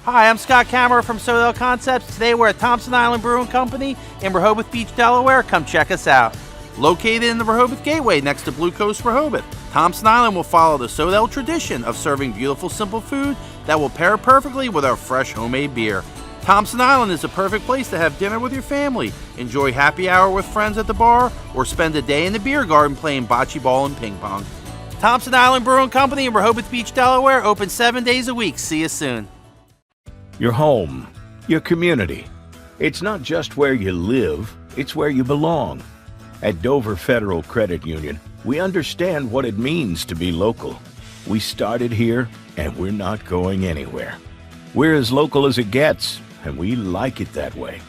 Speaker 8: Hi, I'm Scott Kammerer from Sodell Concepts. Today we're at Thompson Island Brewing Company in Rehoboth Beach, Delaware. Come check us out. Located in the Rehoboth Gateway next to Blue Coast Rehoboth, Thompson Island will follow the Sodell tradition of serving beautiful, simple food that will pair perfectly with our fresh homemade beer. Thompson Island is the perfect place to have dinner with your family, enjoy happy hour with friends at the bar, or spend a day in the beer garden playing bocce ball and ping pong. Thompson Island Brewing Company in Rehoboth Beach, Delaware, open 7 days a week. See you soon.
Speaker 15: Your home, your community. It's not just where you live, it's where you belong. At Dover Federal Credit Union, we understand what it means to be local. We started here, and we're not going anywhere. We're as local as it gets, and we like it that way.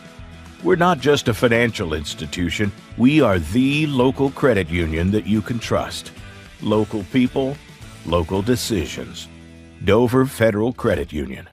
Speaker 15: We're not just a financial institution, we are the local credit union that you can trust. Local people, local decisions. Dover Federal Credit Union.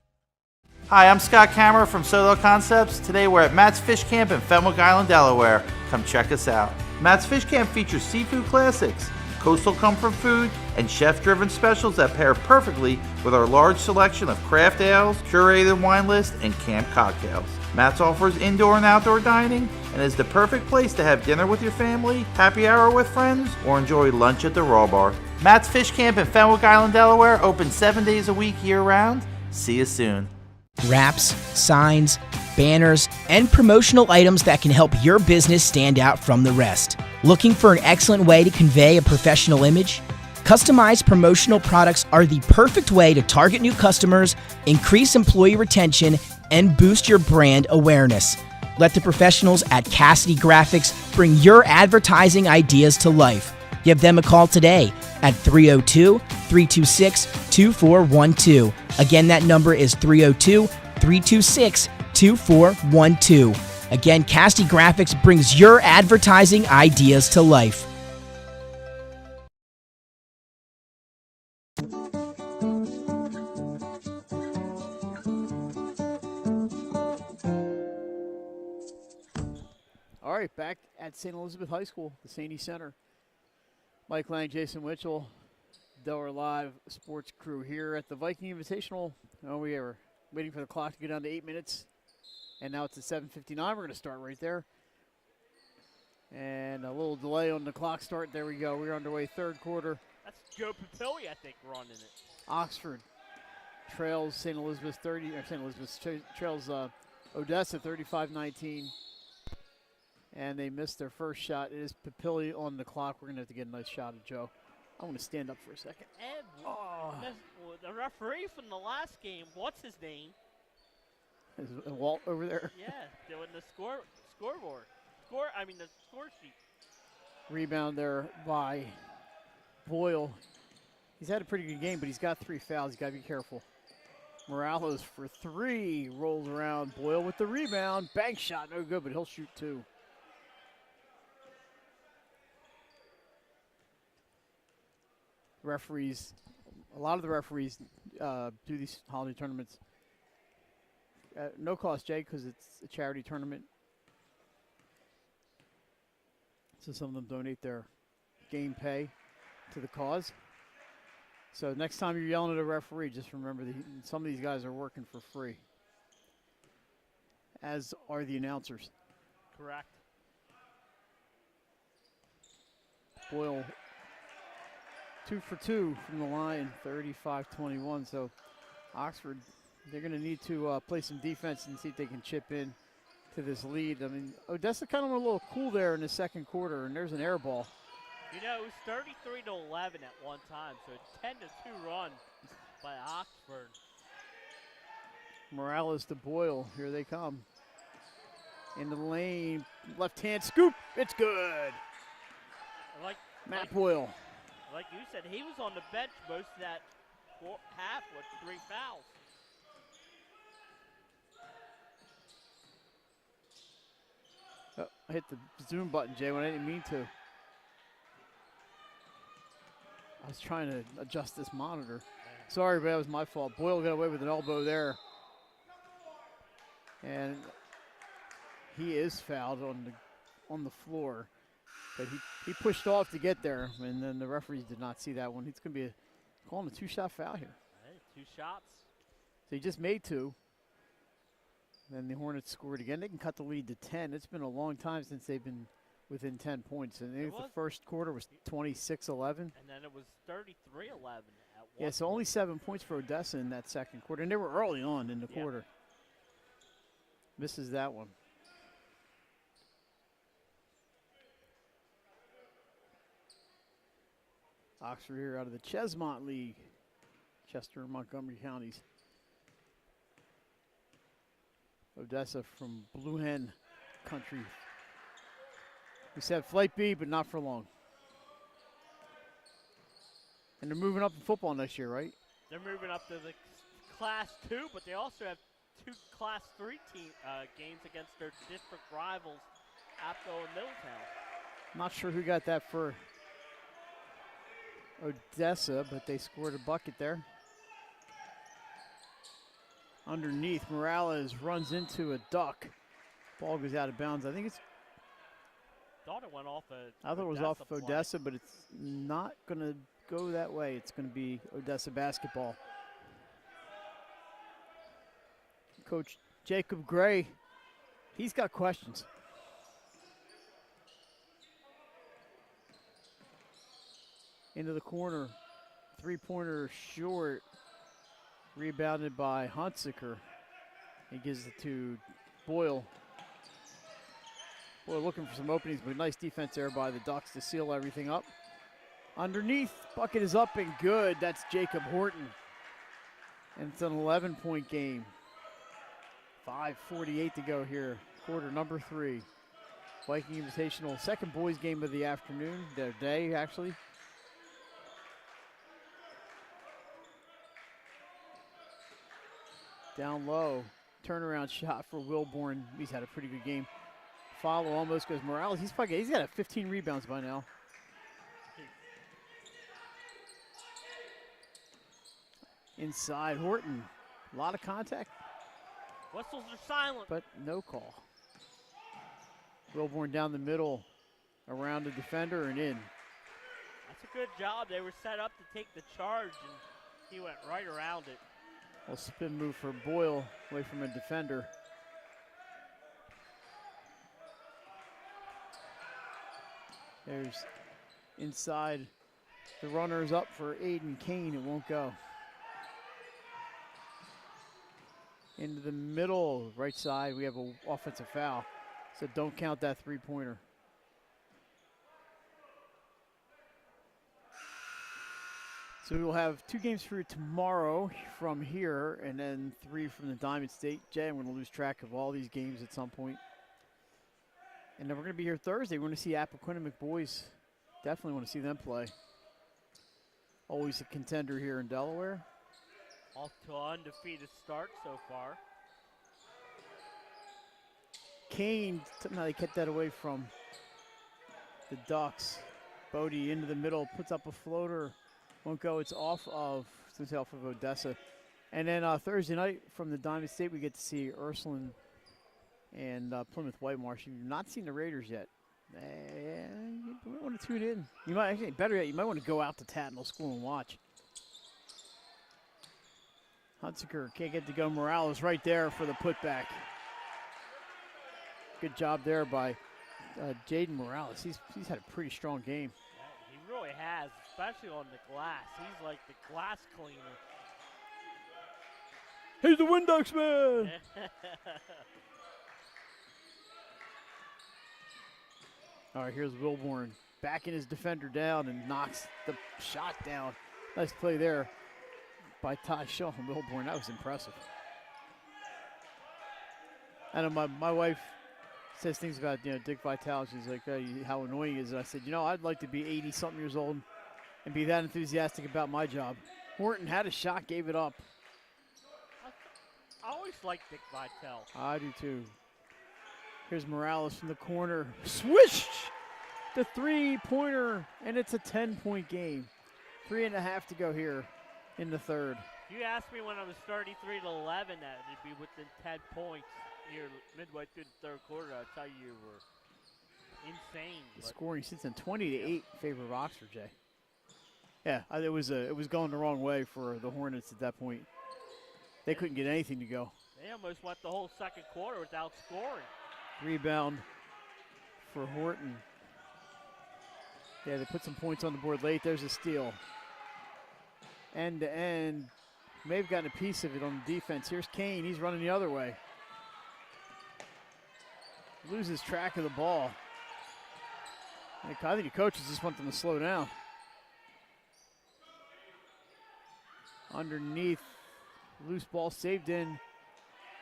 Speaker 8: Hi, I'm Scott Kammerer from Sodell Concepts. Today we're at Matt's Fish Camp in Fenwick Island, Delaware. Come check us out. Matt's Fish Camp features seafood classics, coastal comfort food, and chef-driven specials that pair perfectly with our large selection of craft ales, curated wine list, and camp cocktails. Matt's offers indoor and outdoor dining and is the perfect place to have dinner with your family, happy hour with friends, or enjoy lunch at the Raw Bar. Matt's Fish Camp in Fenwick Island, Delaware, open 7 days a week year-round. See you soon.
Speaker 7: Wraps, signs, banners, and promotional items that can help your business stand out from the rest. Looking for an excellent way to convey a professional image? Customized promotional products are the perfect way to target new customers, increase employee retention, and boost your brand awareness. Let the professionals at Cassidy Graphics bring your advertising ideas to life. Give them a call today at 302-326-2412. Again, that number is 302-326-2412. Again, Cassidy Graphics brings your advertising ideas to life.
Speaker 4: right, back at St. Elizabeth High School, the Sandy Center. Mike Lang, Jason Mitchell, Delaware Live sports crew here at the Viking Invitational. Oh, we are waiting for the clock to go down to 8 minutes. And now it's at 7:59. We're going to start right there. And a little delay on the clock start. There we go. We're underway third quarter.
Speaker 2: That's Joe Papilli, I think, running it.
Speaker 4: Oxford trails St. Elizabeth 30, or St. Elizabeth trails Odessa 35-19. And they missed their first shot. It is Papilli on the clock. We're going to have to get a nice shot of Joe. I'm going to stand up for a second.
Speaker 2: And the referee from the last game, what's his name?
Speaker 4: Is Walt over there?
Speaker 2: Yeah, doing the scoreboard. The score sheet.
Speaker 4: Rebound there by Boyle. He's had a pretty good game, but he's got 3 fouls. He's got to be careful. Morales for 3. Rolls around. Boyle with the rebound. Bank shot. No good, but he'll shoot 2. Referees, a lot of the referees do these holiday tournaments. No cost, Jay, because it's a charity tournament. So some of them donate their game pay to the cause. So next time you're yelling at a referee, just remember that some of these guys are working for free, as are the announcers.
Speaker 2: Correct.
Speaker 4: Boyle 2 for 2 from the line, 35-21. So Oxford, they're going to need to play some defense and see if they can chip in to this lead. I mean, Odessa kind of went a little cool there in the second quarter, and there's an air ball.
Speaker 2: You know, it was 33-11 at one time, so a 10-2 run by Oxford.
Speaker 4: Morales to Boyle. Here they come. In the lane, left-hand scoop. It's good. Matt Boyle.
Speaker 2: Like you said, he was on the bench most of that half with 3 fouls.
Speaker 4: Oh, I hit the zoom button, Jay, when I didn't mean to. I was trying to adjust this monitor. Sorry, but that was my fault. Boyle got away with an elbow there. And he is fouled on the floor. But he pushed off to get there, and then the referees did not see that one. It's going to be calling a 2-shot foul here.
Speaker 2: Hey, 2 shots.
Speaker 4: So he just made 2. Then the Hornets scored again. They can cut the lead to 10. It's been a long time since they've been within 10 points. And I think the first quarter was 26-11.
Speaker 2: And then it was 33-11 at one
Speaker 4: Yeah, so only 7 points for Odessa in that second quarter. And they were early on in the quarter. Misses that one. Oxford here out of the Chesmont League. Chester and Montgomery counties. Odessa from Blue Hen country. We said Flight B, but not for long. And they're moving up in football next year, right?
Speaker 2: They're moving up to the Class 2, but they also have 2 Class 3 games against their district rivals, Apto and Middletown.
Speaker 4: Not sure who got that for Odessa, but they scored a bucket there. Underneath, Morales runs into a duck. Ball goes out of bounds. I think it's.
Speaker 2: Thought it went off
Speaker 4: I thought it was off Odessa, but it's not going to go that way. It's going to be Odessa basketball. Coach Jacob Gray, he's got questions. Into the corner, 3-pointer short, rebounded by Hunsaker. He gives it to Boyle. Boyle looking for some openings, but nice defense there by the Ducks to seal everything up. Underneath, bucket is up and good. That's Jacob Horton. And it's an 11-point game. 5:48 to go here, quarter number 3. Viking Invitational, second boys game of the afternoon, their day actually. Down low, turnaround shot for Wilborn. He's had a pretty good game. Follow almost goes Morales. He's got 15 rebounds by now. Inside Horton, a lot of contact.
Speaker 2: Whistles are silent.
Speaker 4: But no call. Wilborn down the middle, around the defender and in.
Speaker 2: That's a good job. They were set up to take the charge, and he went right around it.
Speaker 4: Well, spin move for Boyle away from a defender. There's inside. The runner is up for Aiden Kane. It won't go. Into the middle, right side, we have an offensive foul. So don't count that three-pointer. So we will have 2 games for you tomorrow from here, and then 3 from the Diamond State. Jay, I'm going to lose track of all these games at some point. And then we're going to be here Thursday. We're going to see Appoquinimink boys. Definitely want to see them play. Always a contender here in Delaware.
Speaker 2: Off to an undefeated start so far.
Speaker 4: Kane, somehow they kept that away from the Ducks. Bodie into the middle, puts up a floater. Won't go. It's off of Odessa. And then Thursday night from the Diamond State, we get to see Ursuline and Plymouth Whitemarsh. You've not seen the Raiders yet. You might want to tune in. You might, actually, better yet, you might want to go out to Tatnall School and watch. Hunsaker can't get to go. Morales right there for the putback. Good job there by Jaden Morales. He's had a pretty strong game.
Speaker 2: Yeah, he really has, especially on the glass. He's like the glass cleaner.
Speaker 4: He's the Windex man! All right, here's Wilborn backing his defender down and knocks the shot down. Nice play there by Ty Shaw and Wilborn. That was impressive. I know my wife says things about Dick Vitale. She's like, how annoying is it? I said, I'd like to be 80-something years old and be that enthusiastic about my job. Horton had a shot, gave it up.
Speaker 2: I always liked Dick Vitale.
Speaker 4: I do too. Here's Morales from the corner. Swish! The three-pointer, and it's a 10-point game. 3.5 to go here in the third.
Speaker 2: If you asked me when I was 33-11 that it'd be within 10 points here midway through the third quarter, I'd tell you were insane.
Speaker 4: The scoring sits in 20-8 in favor of Oxford, Jay. Yeah, it was going the wrong way for the Hornets at that point. They couldn't get anything to go.
Speaker 2: They almost went the whole second quarter without scoring.
Speaker 4: Rebound for Horton. Yeah, they put some points on the board late. There's a steal. End to end. May have gotten a piece of it on the defense. Here's Kane. He's running the other way. Loses track of the ball. I think the coaches just want them to slow down. Underneath. Loose ball saved in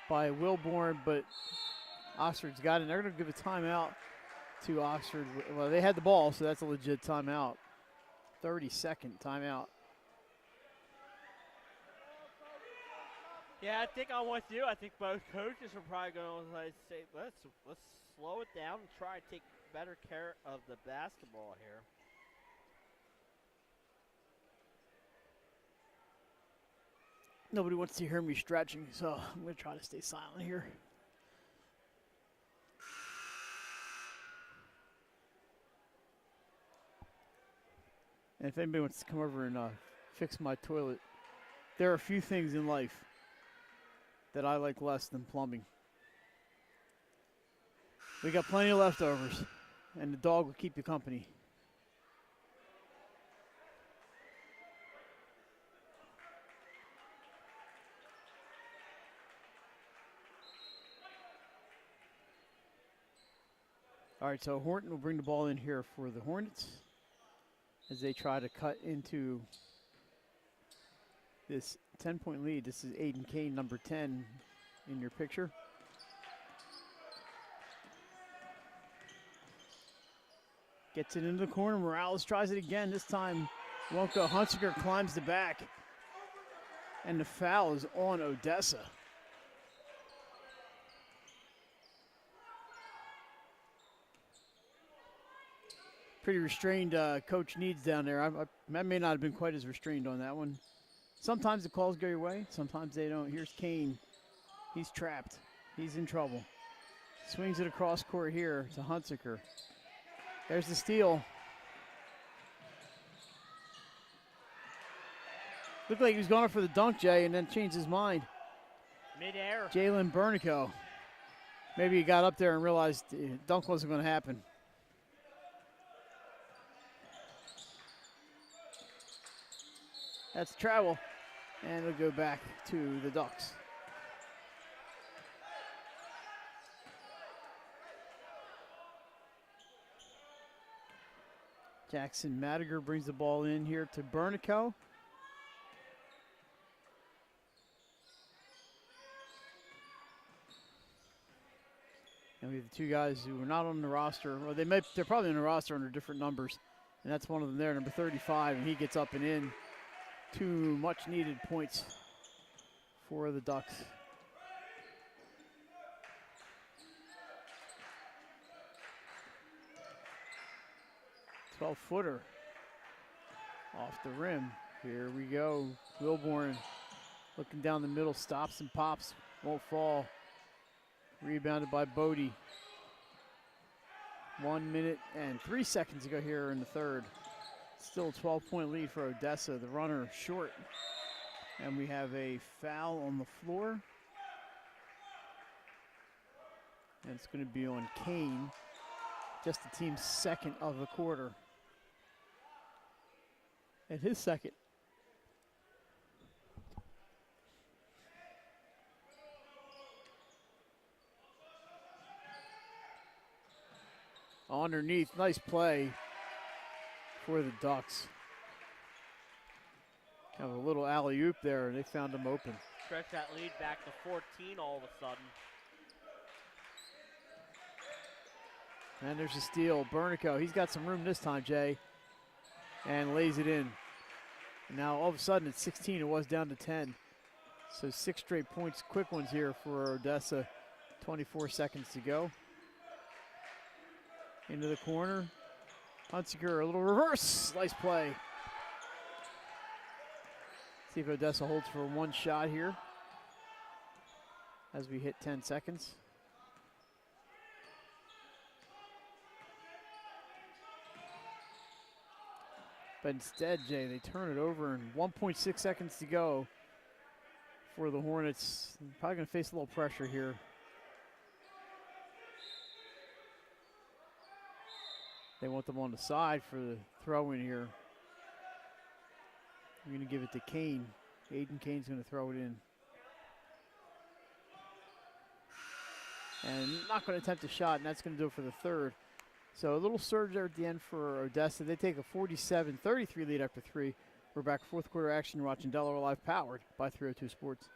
Speaker 4: by Wilborn, but Oxford's got it. They're going to give a timeout to Oxford. Well, they had the ball, so that's a legit timeout. 30-second timeout.
Speaker 2: Yeah, I think I'm with you. I think both coaches are probably going to say, let's slow it down and try to take better care of the basketball here.
Speaker 4: Nobody wants to hear me stretching, so I'm going to try to stay silent here. And if anybody wants to come over and fix my toilet, there are a few things in life that I like less than plumbing. We got plenty of leftovers, and the dog will keep you company. All right, so Horton will bring the ball in here for the Hornets as they try to cut into this 10-point lead. This is Aiden Kane, number 10 in your picture. Gets it into the corner. Morales tries it again. This time won't go. Hunsiker climbs the back. And the foul is on Odessa. Pretty restrained Coach Needs down there. I may not have been quite as restrained on that one. Sometimes the calls go your way. Sometimes they don't. Here's Kane. He's trapped. He's in trouble. Swings it across court here to Hunsaker. There's the steal. Looked like he was going for the dunk, Jay, and then changed his mind.
Speaker 2: Mid-air.
Speaker 4: Jalen Bernico. Maybe he got up there and realized the dunk wasn't going to happen. That's travel, and it'll go back to the Ducks. Jackson Madiger brings the ball in here to Bernico. And we have the two guys who are not on the roster. Well, they're probably on the roster under different numbers. And that's one of them there, number 35, and he gets up and in. 2 much needed points for the Ducks. Footer off the rim. Here we go. Wilborn looking down the middle, stops and pops, won't fall. Rebounded by Bodie. 1 minute and 3 seconds to go here in the third. Still a 12-point lead for Odessa. The runner short. And we have a foul on the floor. And it's going to be on Kane. Just the team's second of the quarter. And his second. Underneath, nice play for the Ducks. Have a little alley-oop there, and they found him open.
Speaker 2: Stretch that lead back to 14 all of a sudden.
Speaker 4: And there's a steal. Bernico, he's got some room this time, Jay. And lays it in. And now all of a sudden it's 16, it was down to 10. So 6 straight points, quick ones here for Odessa. 24 seconds to go. Into the corner. Hunsaker, a little reverse. Nice play. See if Odessa holds for one shot here as we hit 10 seconds. But instead, Jay, they turn it over and 1.6 seconds to go for the Hornets. They're probably going to face a little pressure here. They want them on the side for the throw in here. I'm going to give it to Kane. Aiden Kane's going to throw it in. And not going to attempt a shot, and that's going to do it for the third. So a little surge there at the end for Odessa. They take a 47-33 lead after 3. We're back fourth quarter action. You're watching Delaware Live, powered by 302 Sports.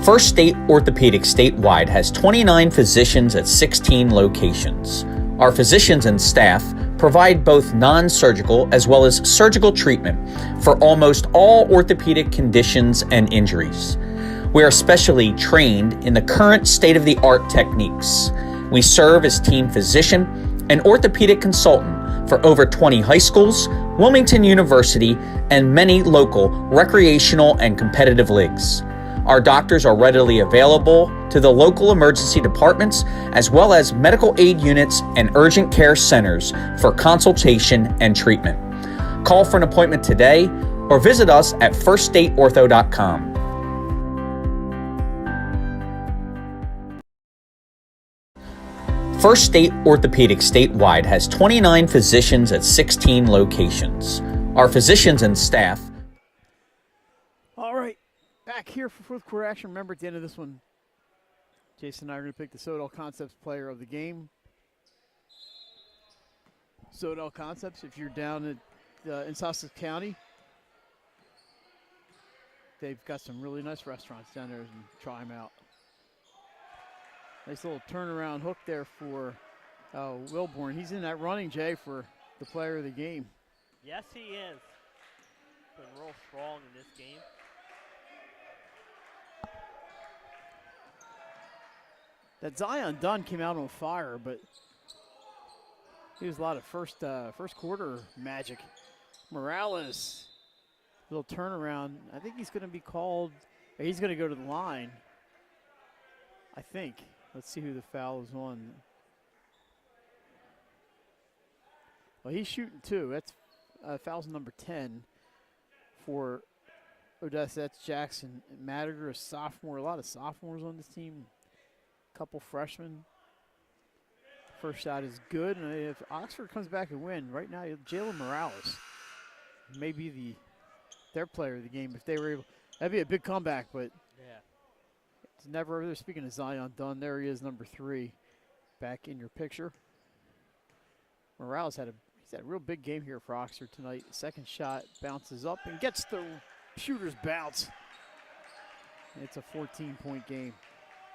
Speaker 14: First State Orthopedic statewide has 29 physicians at 16 locations. Our physicians and staff provide both non-surgical as well as surgical treatment for almost all orthopedic conditions and injuries. We are specially trained in the current state-of-the-art techniques. We serve as team physician and orthopedic consultant for over 20 high schools, Wilmington University, and many local recreational and competitive leagues. Our doctors are readily available to the local emergency departments as well as medical aid units and urgent care centers for consultation and treatment. Call for an appointment today or visit us at firststateortho.com. First State Orthopedic statewide has 29 physicians at 16 locations. Our physicians and staff.
Speaker 4: All right, back here for fourth quarter action. Remember, at the end of this one, Jason and I are going to pick the Sodell Concepts player of the game. Sodell Concepts, if you're down at, in Sussex County, they've got some really nice restaurants down there, and try them out. Nice little turnaround hook there for Wilborn. He's in that running, Jay, for the player of the game.
Speaker 2: Yes, he is. Been real strong in this game.
Speaker 4: That Zion Dunn came out on fire, but he was a lot of first quarter magic. Morales, little turnaround. I think he's going to be called. He's going to go to the line. I think. Let's see who the foul is on. Well, he's shooting two. That's foul's number 10 for Odessa. That's Jackson Madiger, a sophomore. A lot of sophomores on this team. A couple freshmen. First shot is good, and if Oxford comes back and win, right now Jalen Morales may be their player of the game if they were able. That'd be a big comeback, but
Speaker 2: Yeah.
Speaker 4: it's never. They're speaking of Zion Dunn. There he is, number 3, back in your picture. Morales he's had a real big game here for Oxford tonight. Second shot bounces up and gets the shooter's bounce. It's a 14-point game.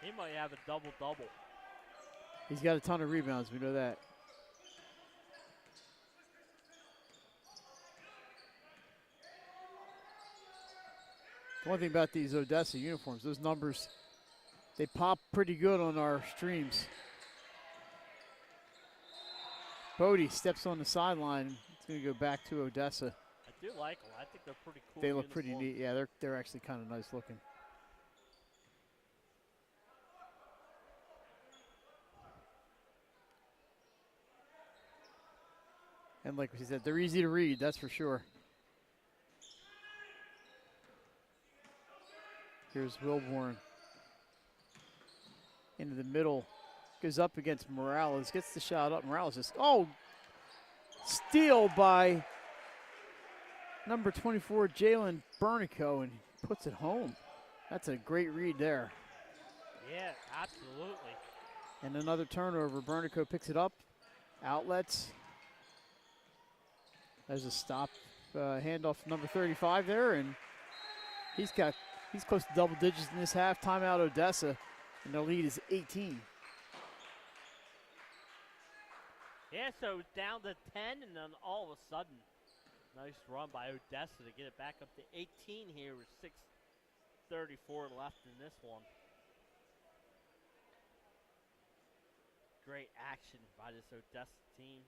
Speaker 2: He might have a double-double.
Speaker 4: He's got a ton of rebounds, we know that. The one thing about these Odessa uniforms, those numbers, they pop pretty good on our streams. Bodie steps on the sideline. It's going to go back to Odessa.
Speaker 2: I do like them. I think they're pretty cool.
Speaker 4: They look pretty neat. Yeah, they're actually kind of nice looking. And like we said, they're easy to read, that's for sure. Here's Wilborn. Into the middle. Goes up against Morales. Gets the shot up. Morales just, steal by number 24, Jalen Bernico, and puts it home. That's a great read there.
Speaker 2: Yeah, absolutely.
Speaker 4: And another turnover. Bernico picks it up. Outlets. There's a stop handoff number 35 there, and he's close to double digits in this half. Timeout Odessa, and their lead is 18.
Speaker 2: Yeah, so down to 10, and then all of a sudden, nice run by Odessa to get it back up to 18 here with 6:34 left in this one. Great action by this Odessa team.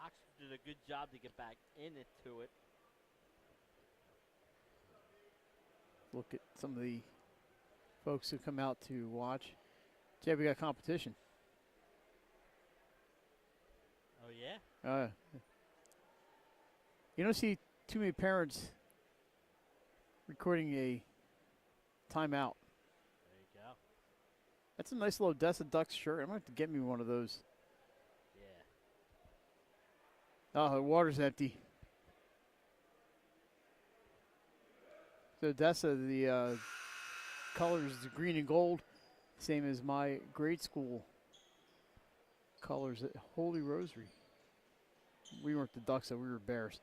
Speaker 2: Oxford did a good job to get back into it.
Speaker 4: Look at some of the folks who come out to watch. Jay, we got competition.
Speaker 2: Oh, yeah?
Speaker 4: You don't see too many parents recording a timeout.
Speaker 2: There you go.
Speaker 4: That's a nice little Odessa Ducks shirt. I'm going to have to get me one of those.
Speaker 2: Yeah.
Speaker 4: Oh, the water's empty. So Odessa, the colors is green and gold, same as my grade school colors at Holy Rosary. We weren't the Ducks, though. We were Bears.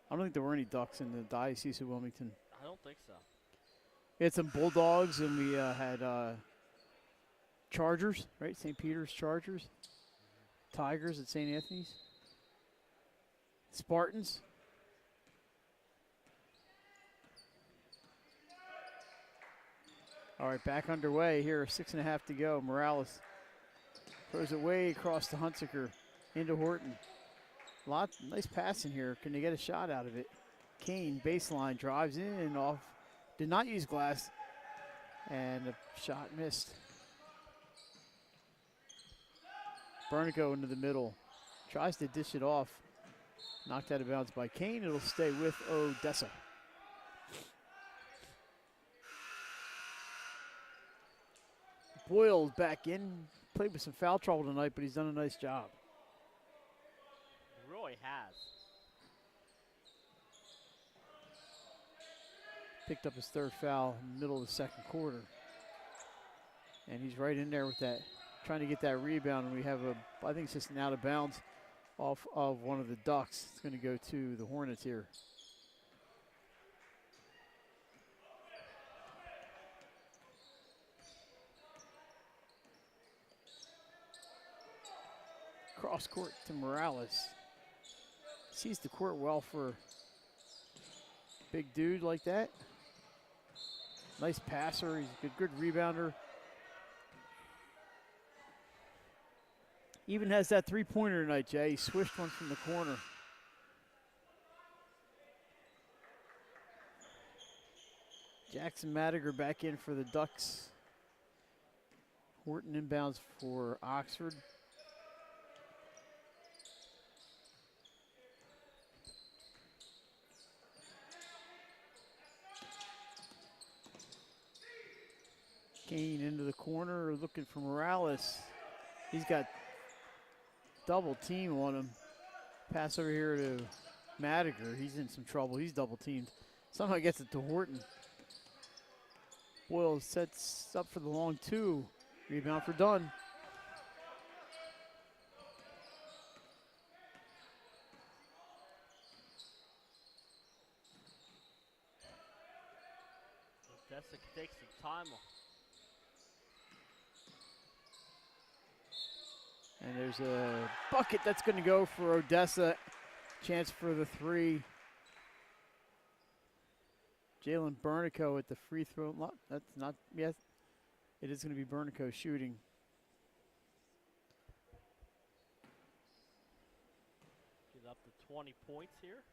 Speaker 4: I don't think there were any Ducks in the Diocese of Wilmington.
Speaker 2: I don't think so.
Speaker 4: We had some Bulldogs, and we had Chargers, right? St. Peter's Chargers. Tigers at St. Anthony's. Spartans. All right, back underway here. 6.5 to go. Morales throws it way across to Hunsaker into Horton. Nice passing here. Can they get a shot out of it? Kane, baseline, drives in and off. Did not use glass. And the shot missed. Bernico into the middle. Tries to dish it off. Knocked out of bounds by Kane. It'll stay with Odessa. Boyle's back in. Played with some foul trouble tonight, but he's done a nice job.
Speaker 2: He really has.
Speaker 4: Picked up his third foul in the middle of the second quarter. And he's right in there with that, trying to get that rebound. And we have I think it's just an out of bounds off of one of the Ducks. It's going to go to the Hornets here. Cross court to Morales. Sees the court well for a big dude like that. Nice passer. He's a good rebounder. Even has that three-pointer tonight, Jay. He swished one from the corner. Jackson Madiger back in for the Ducks. Horton inbounds for Oxford. Kane into the corner, looking for Morales. He's got double team on him. Pass over here to Madiger. He's in some trouble. He's double teamed. Somehow gets it to Horton. Boyle sets up for the long two. Rebound for Dunn.
Speaker 2: Odessa can take some time.
Speaker 4: And there's a bucket that's going to go for Odessa. Chance for the three. Jalen Bernico at the free throw. That's not, yes, it is going to be Bernico shooting.
Speaker 2: Get up to 20 points here.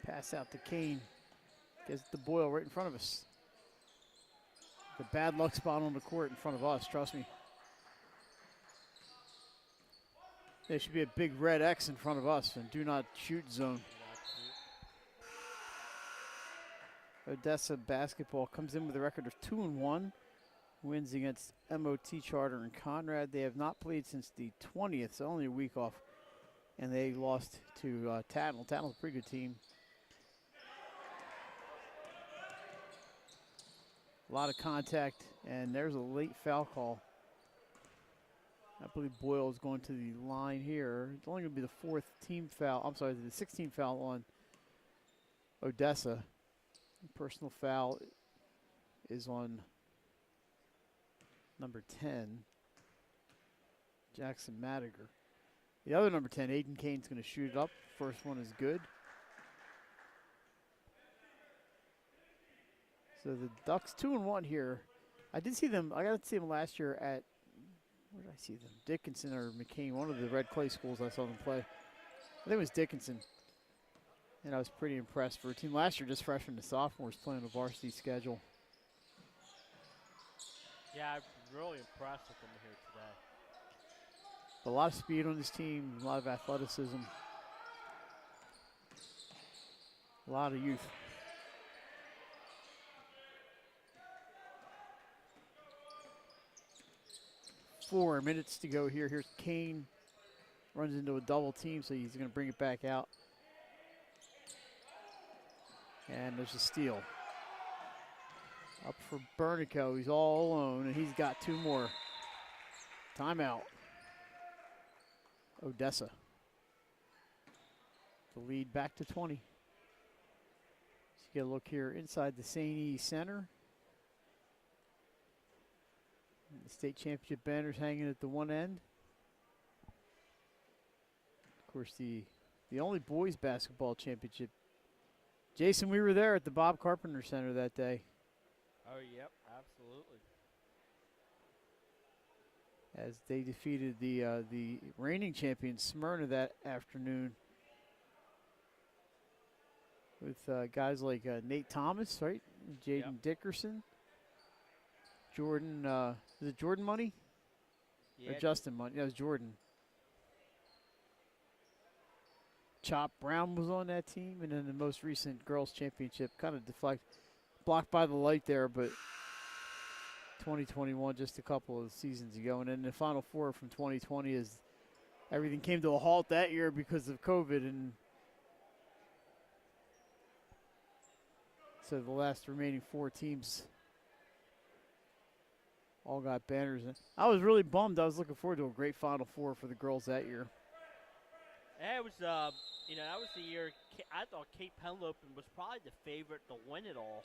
Speaker 4: Pass out to Kane. Gets the Boyle right in front of us. The bad luck spot on the court in front of us, trust me. There should be a big red X in front of us and do not shoot zone. Odessa basketball comes in with a record of 2-1. Wins against MOT Charter and Conrad. They have not played since the 20th, so only a week off. And they lost to Tattle. Tattle's a pretty good team. A lot of contact, and there's a late foul call. I believe Boyle is going to the line here. It's only going to be the 4th team foul. I'm sorry, the 16th foul on Odessa. Personal foul is on number 10, Jackson Madiger. The other number 10, Aiden Kane's going to shoot it up. First one is good. So the Ducks 2-1 here. I did see them. I got to see them last year at, where did I see them? Dickinson or McCain, one of the Red Clay schools I saw them play. I think it was Dickinson. And I was pretty impressed for a team last year, just freshmen to sophomores playing a varsity schedule.
Speaker 2: Yeah, I'm really impressed with them here today.
Speaker 4: A lot of speed on this team, a lot of athleticism, a lot of youth. Four minutes to go here. Here's Kane. Runs into a double team, so he's going to bring it back out. And there's a steal. Up for Bernico. He's all alone, and he's got two more. Timeout. Odessa. The lead back to 20. Let's get a look here inside the St. E Center. The state championship banners hanging at the one end. Of course, the only boys basketball championship. Jason, we were there at the Bob Carpenter Center that day.
Speaker 2: Oh, yep, absolutely.
Speaker 4: As they defeated the reigning champion Smyrna that afternoon with guys like Nate Thomas, right? Jaden Dickerson. Jordan, is it Jordan Money?
Speaker 2: Yeah,
Speaker 4: or Justin Money? Yeah, it was Jordan. Chop Brown was on that team, and then the most recent girls championship kind of blocked by the light there, but 2021 just a couple of seasons ago. And then the Final Four from 2020 is everything came to a halt that year because of COVID, and so the last remaining four teams all got banners. I was really bummed. I was looking forward to a great Final Four for the girls that year.
Speaker 2: Yeah, it was, you know, that was the year I thought Cape Henlopen was probably the favorite to win it all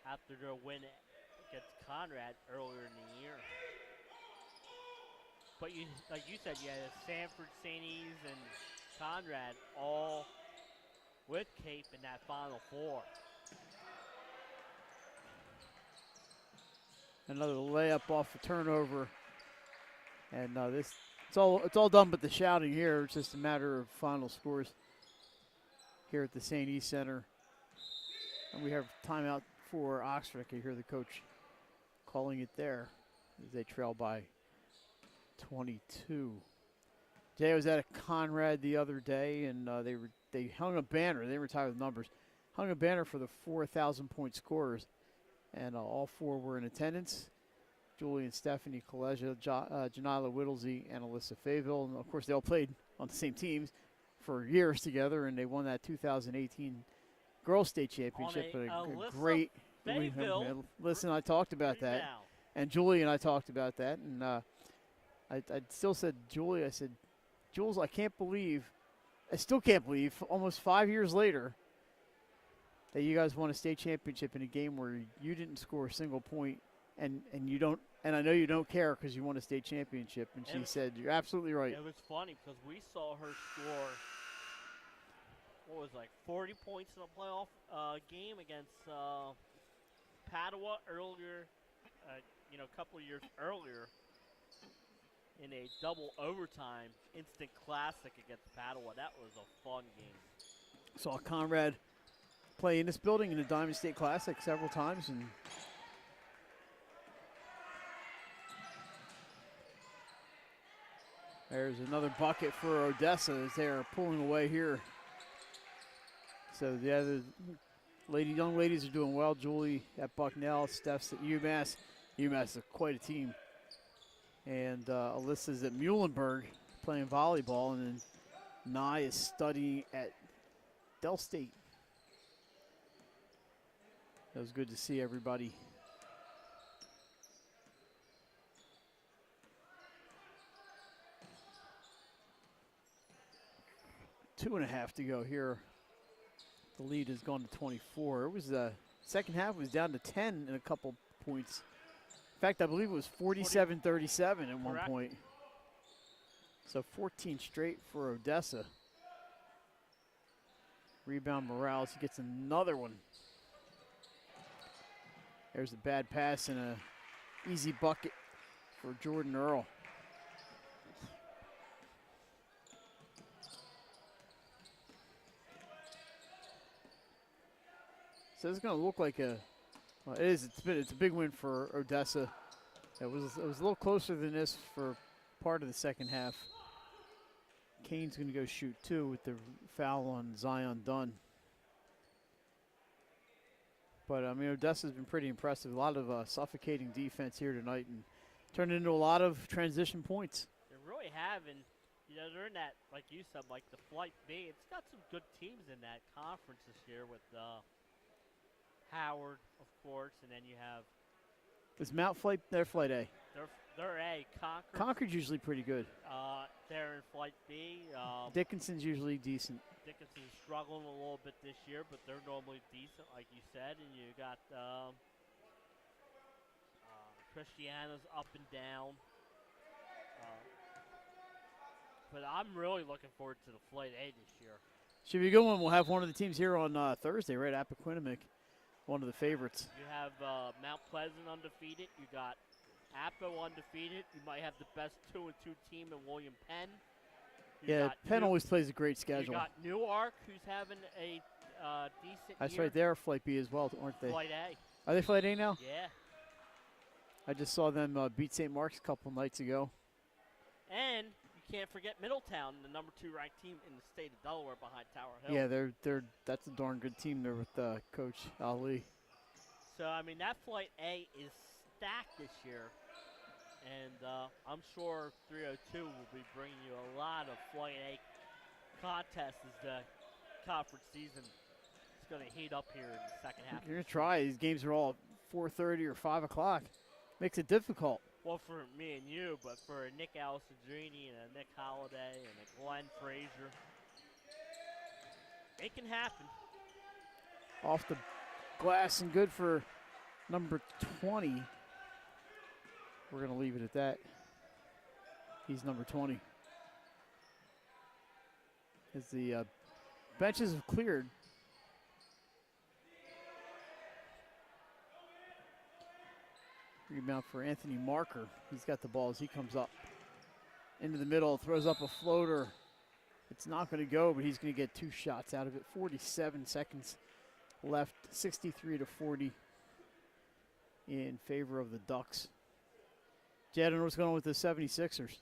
Speaker 2: after their win against Conrad earlier in the year. But you, like you said, you had Sanford, St. E's, and Conrad all with Cape in that Final Four.
Speaker 4: Another layup off a turnover, and it's all done but the shouting here. It's just a matter of final scores. here at the St. E Center. And we have timeout for Oxford. I can hear the coach calling it there as they trail by 22. Jay, I was at a Conrad the other day, and they hung a banner. They didn't retire with numbers. Hung a banner for the 4,000-point scorers, and all 4 were in attendance. Julie and Stephanie Kaleja, Janila Whittlesey, and Alyssa Fayville. And, of course, they all played on the same teams for years together, and they won that 2018 Girls State Championship. But a great
Speaker 2: Fayville.
Speaker 4: Listen, I talked about that. And Julie and I talked about that. And I still said, Julie, I said, Jules, I still can't believe, almost 5 years later, that you guys won a state championship in a game where you didn't score a single point, and you don't, and I know you don't care because you won a state championship. And she said, "You're absolutely right."
Speaker 2: It was funny because we saw her score, what was it, like 40 points in a playoff game against Padua earlier, a couple of years earlier, in a double overtime instant classic against Padua. That was a fun game.
Speaker 4: Saw Conrad play in this building in the Diamond State Classic several times, and there's another bucket for Odessa as they are pulling away here. So the young ladies are doing well. Julie at Bucknell, Steph's at UMass. UMass is quite a team. And Alyssa's at Muhlenberg playing volleyball, and then Nye is studying at Del State. It was good to see everybody. Two and a half to go here. The lead has gone to 24. It was the second half was down to 10 and a couple points. In fact, I believe it was 47-37 at one point. So 14 straight for Odessa. Rebound Morales, he gets another one. There's a bad pass and a easy bucket for Jordan Earl. So it's going to look like well, it is. It's a big win for Odessa. It was a little closer than this for part of the second half. Kane's going to go shoot 2 with the foul on Zion Dunn. But, I mean, Odessa's been pretty impressive. A lot of suffocating defense here tonight and turned into a lot of transition points.
Speaker 2: They really have, and, they're in that, like you said, like the Flight B. It's got some good teams in that conference this year with Howard, of course, and then you have...
Speaker 4: Is Mount Flight, they're Flight A?
Speaker 2: They're A.
Speaker 4: Concord's usually pretty good.
Speaker 2: They're in Flight B.
Speaker 4: Dickinson's usually decent.
Speaker 2: Dickinson's struggling a little bit this year, but they're normally decent, like you said. And you got Christiana's up and down. But I'm really looking forward to the Flight A this year.
Speaker 4: Should be a good one. We'll have one of the teams here on Thursday, right? Appoquinimink, one of the favorites.
Speaker 2: You have Mount Pleasant undefeated. You got Appo undefeated. You might have the best 2-2 team in William Penn.
Speaker 4: Penn always plays a great schedule.
Speaker 2: You got Newark, who's having a decent
Speaker 4: That's
Speaker 2: year.
Speaker 4: right. They're Flight B as well, aren't they?
Speaker 2: Flight A.
Speaker 4: Are they Flight A now?
Speaker 2: Yeah.
Speaker 4: I just saw them beat St. Mark's a couple nights ago.
Speaker 2: And you can't forget Middletown, the number 2 ranked team in the state of Delaware behind Tower Hill.
Speaker 4: Yeah, that's a darn good team there with Coach Ali.
Speaker 2: So, I mean, that Flight A is stacked this year. And I'm sure 302 will be bringing you a lot of Flight A contests as the conference season is going to heat up here in the second half.
Speaker 4: You're going to try. These games are all 4:30 or 5 o'clock. Makes it difficult.
Speaker 2: Well, for me and you, but for a Nick Alessandrini and a Nick Holliday and a Glenn Frazier, it can happen.
Speaker 4: Off the glass and good for number 20. We're going to leave it at that. He's number 20. As the benches have cleared. Rebound for Anthony Marker. He's got the ball as he comes up. Into the middle, throws up a floater. It's not going to go, but he's going to get 2 shots out of it. 47 seconds left, 63-40 in favor of the Ducks. Jed, I don't know what's going on with the 76ers.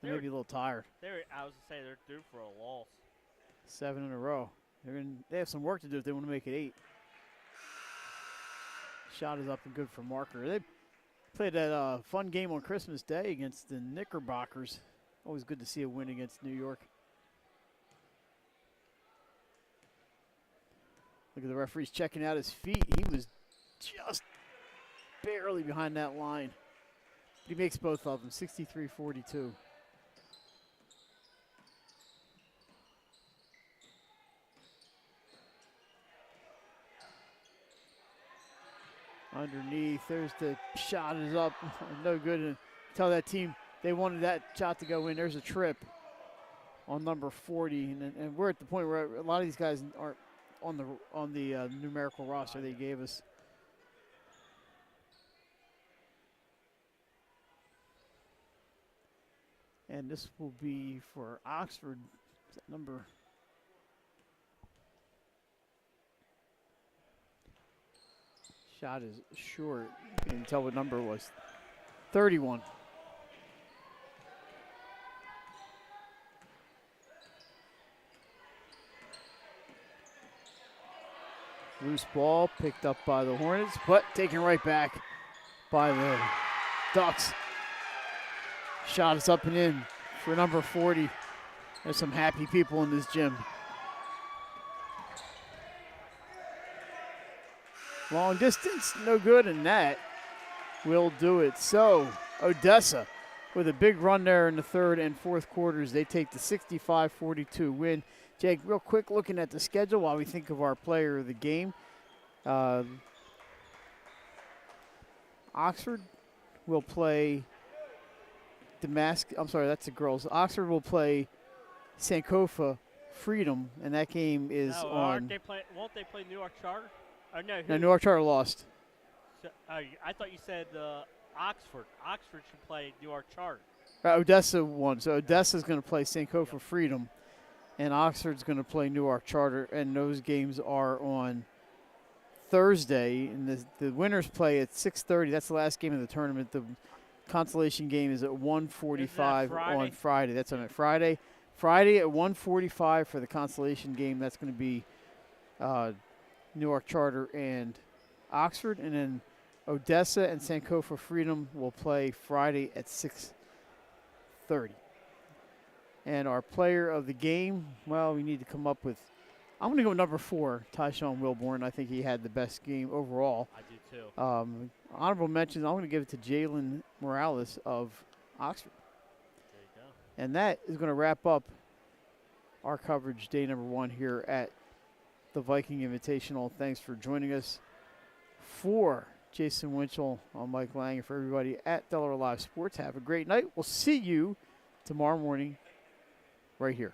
Speaker 4: They may be a little tired.
Speaker 2: I was going to say they're due for a loss.
Speaker 4: 7 in a row. They have some work to do if they want to make it 8. Shot is up and good for Marker. They played that fun game on Christmas Day against the Knickerbockers. Always good to see a win against New York. Look at the referee's checking out his feet. He was just barely behind that line. He makes both of them, 63-42. Underneath, there's the shot is up, no good. And tell that team they wanted that shot to go in. There's a trip on number 40, and we're at the point where a lot of these guys aren't on the numerical roster they gave us. And this will be for Oxford. Is that number? Shot is short. You can tell what number it was. 31. Loose ball picked up by the Hornets, but taken right back by the Ducks. Shot is up and in for number 40. There's some happy people in this gym. Long distance, no good, and that will do it. So Odessa with a big run there in the third and fourth quarters. They take the 65-42 win. Jake, real quick looking at the schedule while we think of our player of the game. Oxford will play I'm sorry, that's the girls. Oxford will play Sankofa Freedom, and that game is on.
Speaker 2: Won't they play New York Charter?
Speaker 4: No, New York Charter lost.
Speaker 2: So, I thought you said Oxford. Oxford should play New York Charter.
Speaker 4: Odessa won, so Odessa's going to play Sankofa Freedom, and Oxford's going to play Newark Charter, and those games are on Thursday. And the winners play at 6:30. That's the last game of the tournament. The consolation game is at 1:45 on Friday. That's on Friday. Friday at 1:45 for the consolation game. That's going to be Newark Charter and Oxford, and then Odessa and Sankofa Freedom will play Friday at 6:30. And our player of the game, well, we need to come up with, I'm going to go number 4, Tyshawn Wilborn. I think he had the best game overall.
Speaker 2: I do too.
Speaker 4: Honorable mentions, I'm going to give it to Jalen Morales of Oxford.
Speaker 2: There you go.
Speaker 4: And that is going to wrap up our coverage day number 1 here at the Viking Invitational. Thanks for joining us. For Jason Winchell, I'm Mike Lang, and for everybody at Delaware Live Sports, have a great night. We'll see you tomorrow morning right here.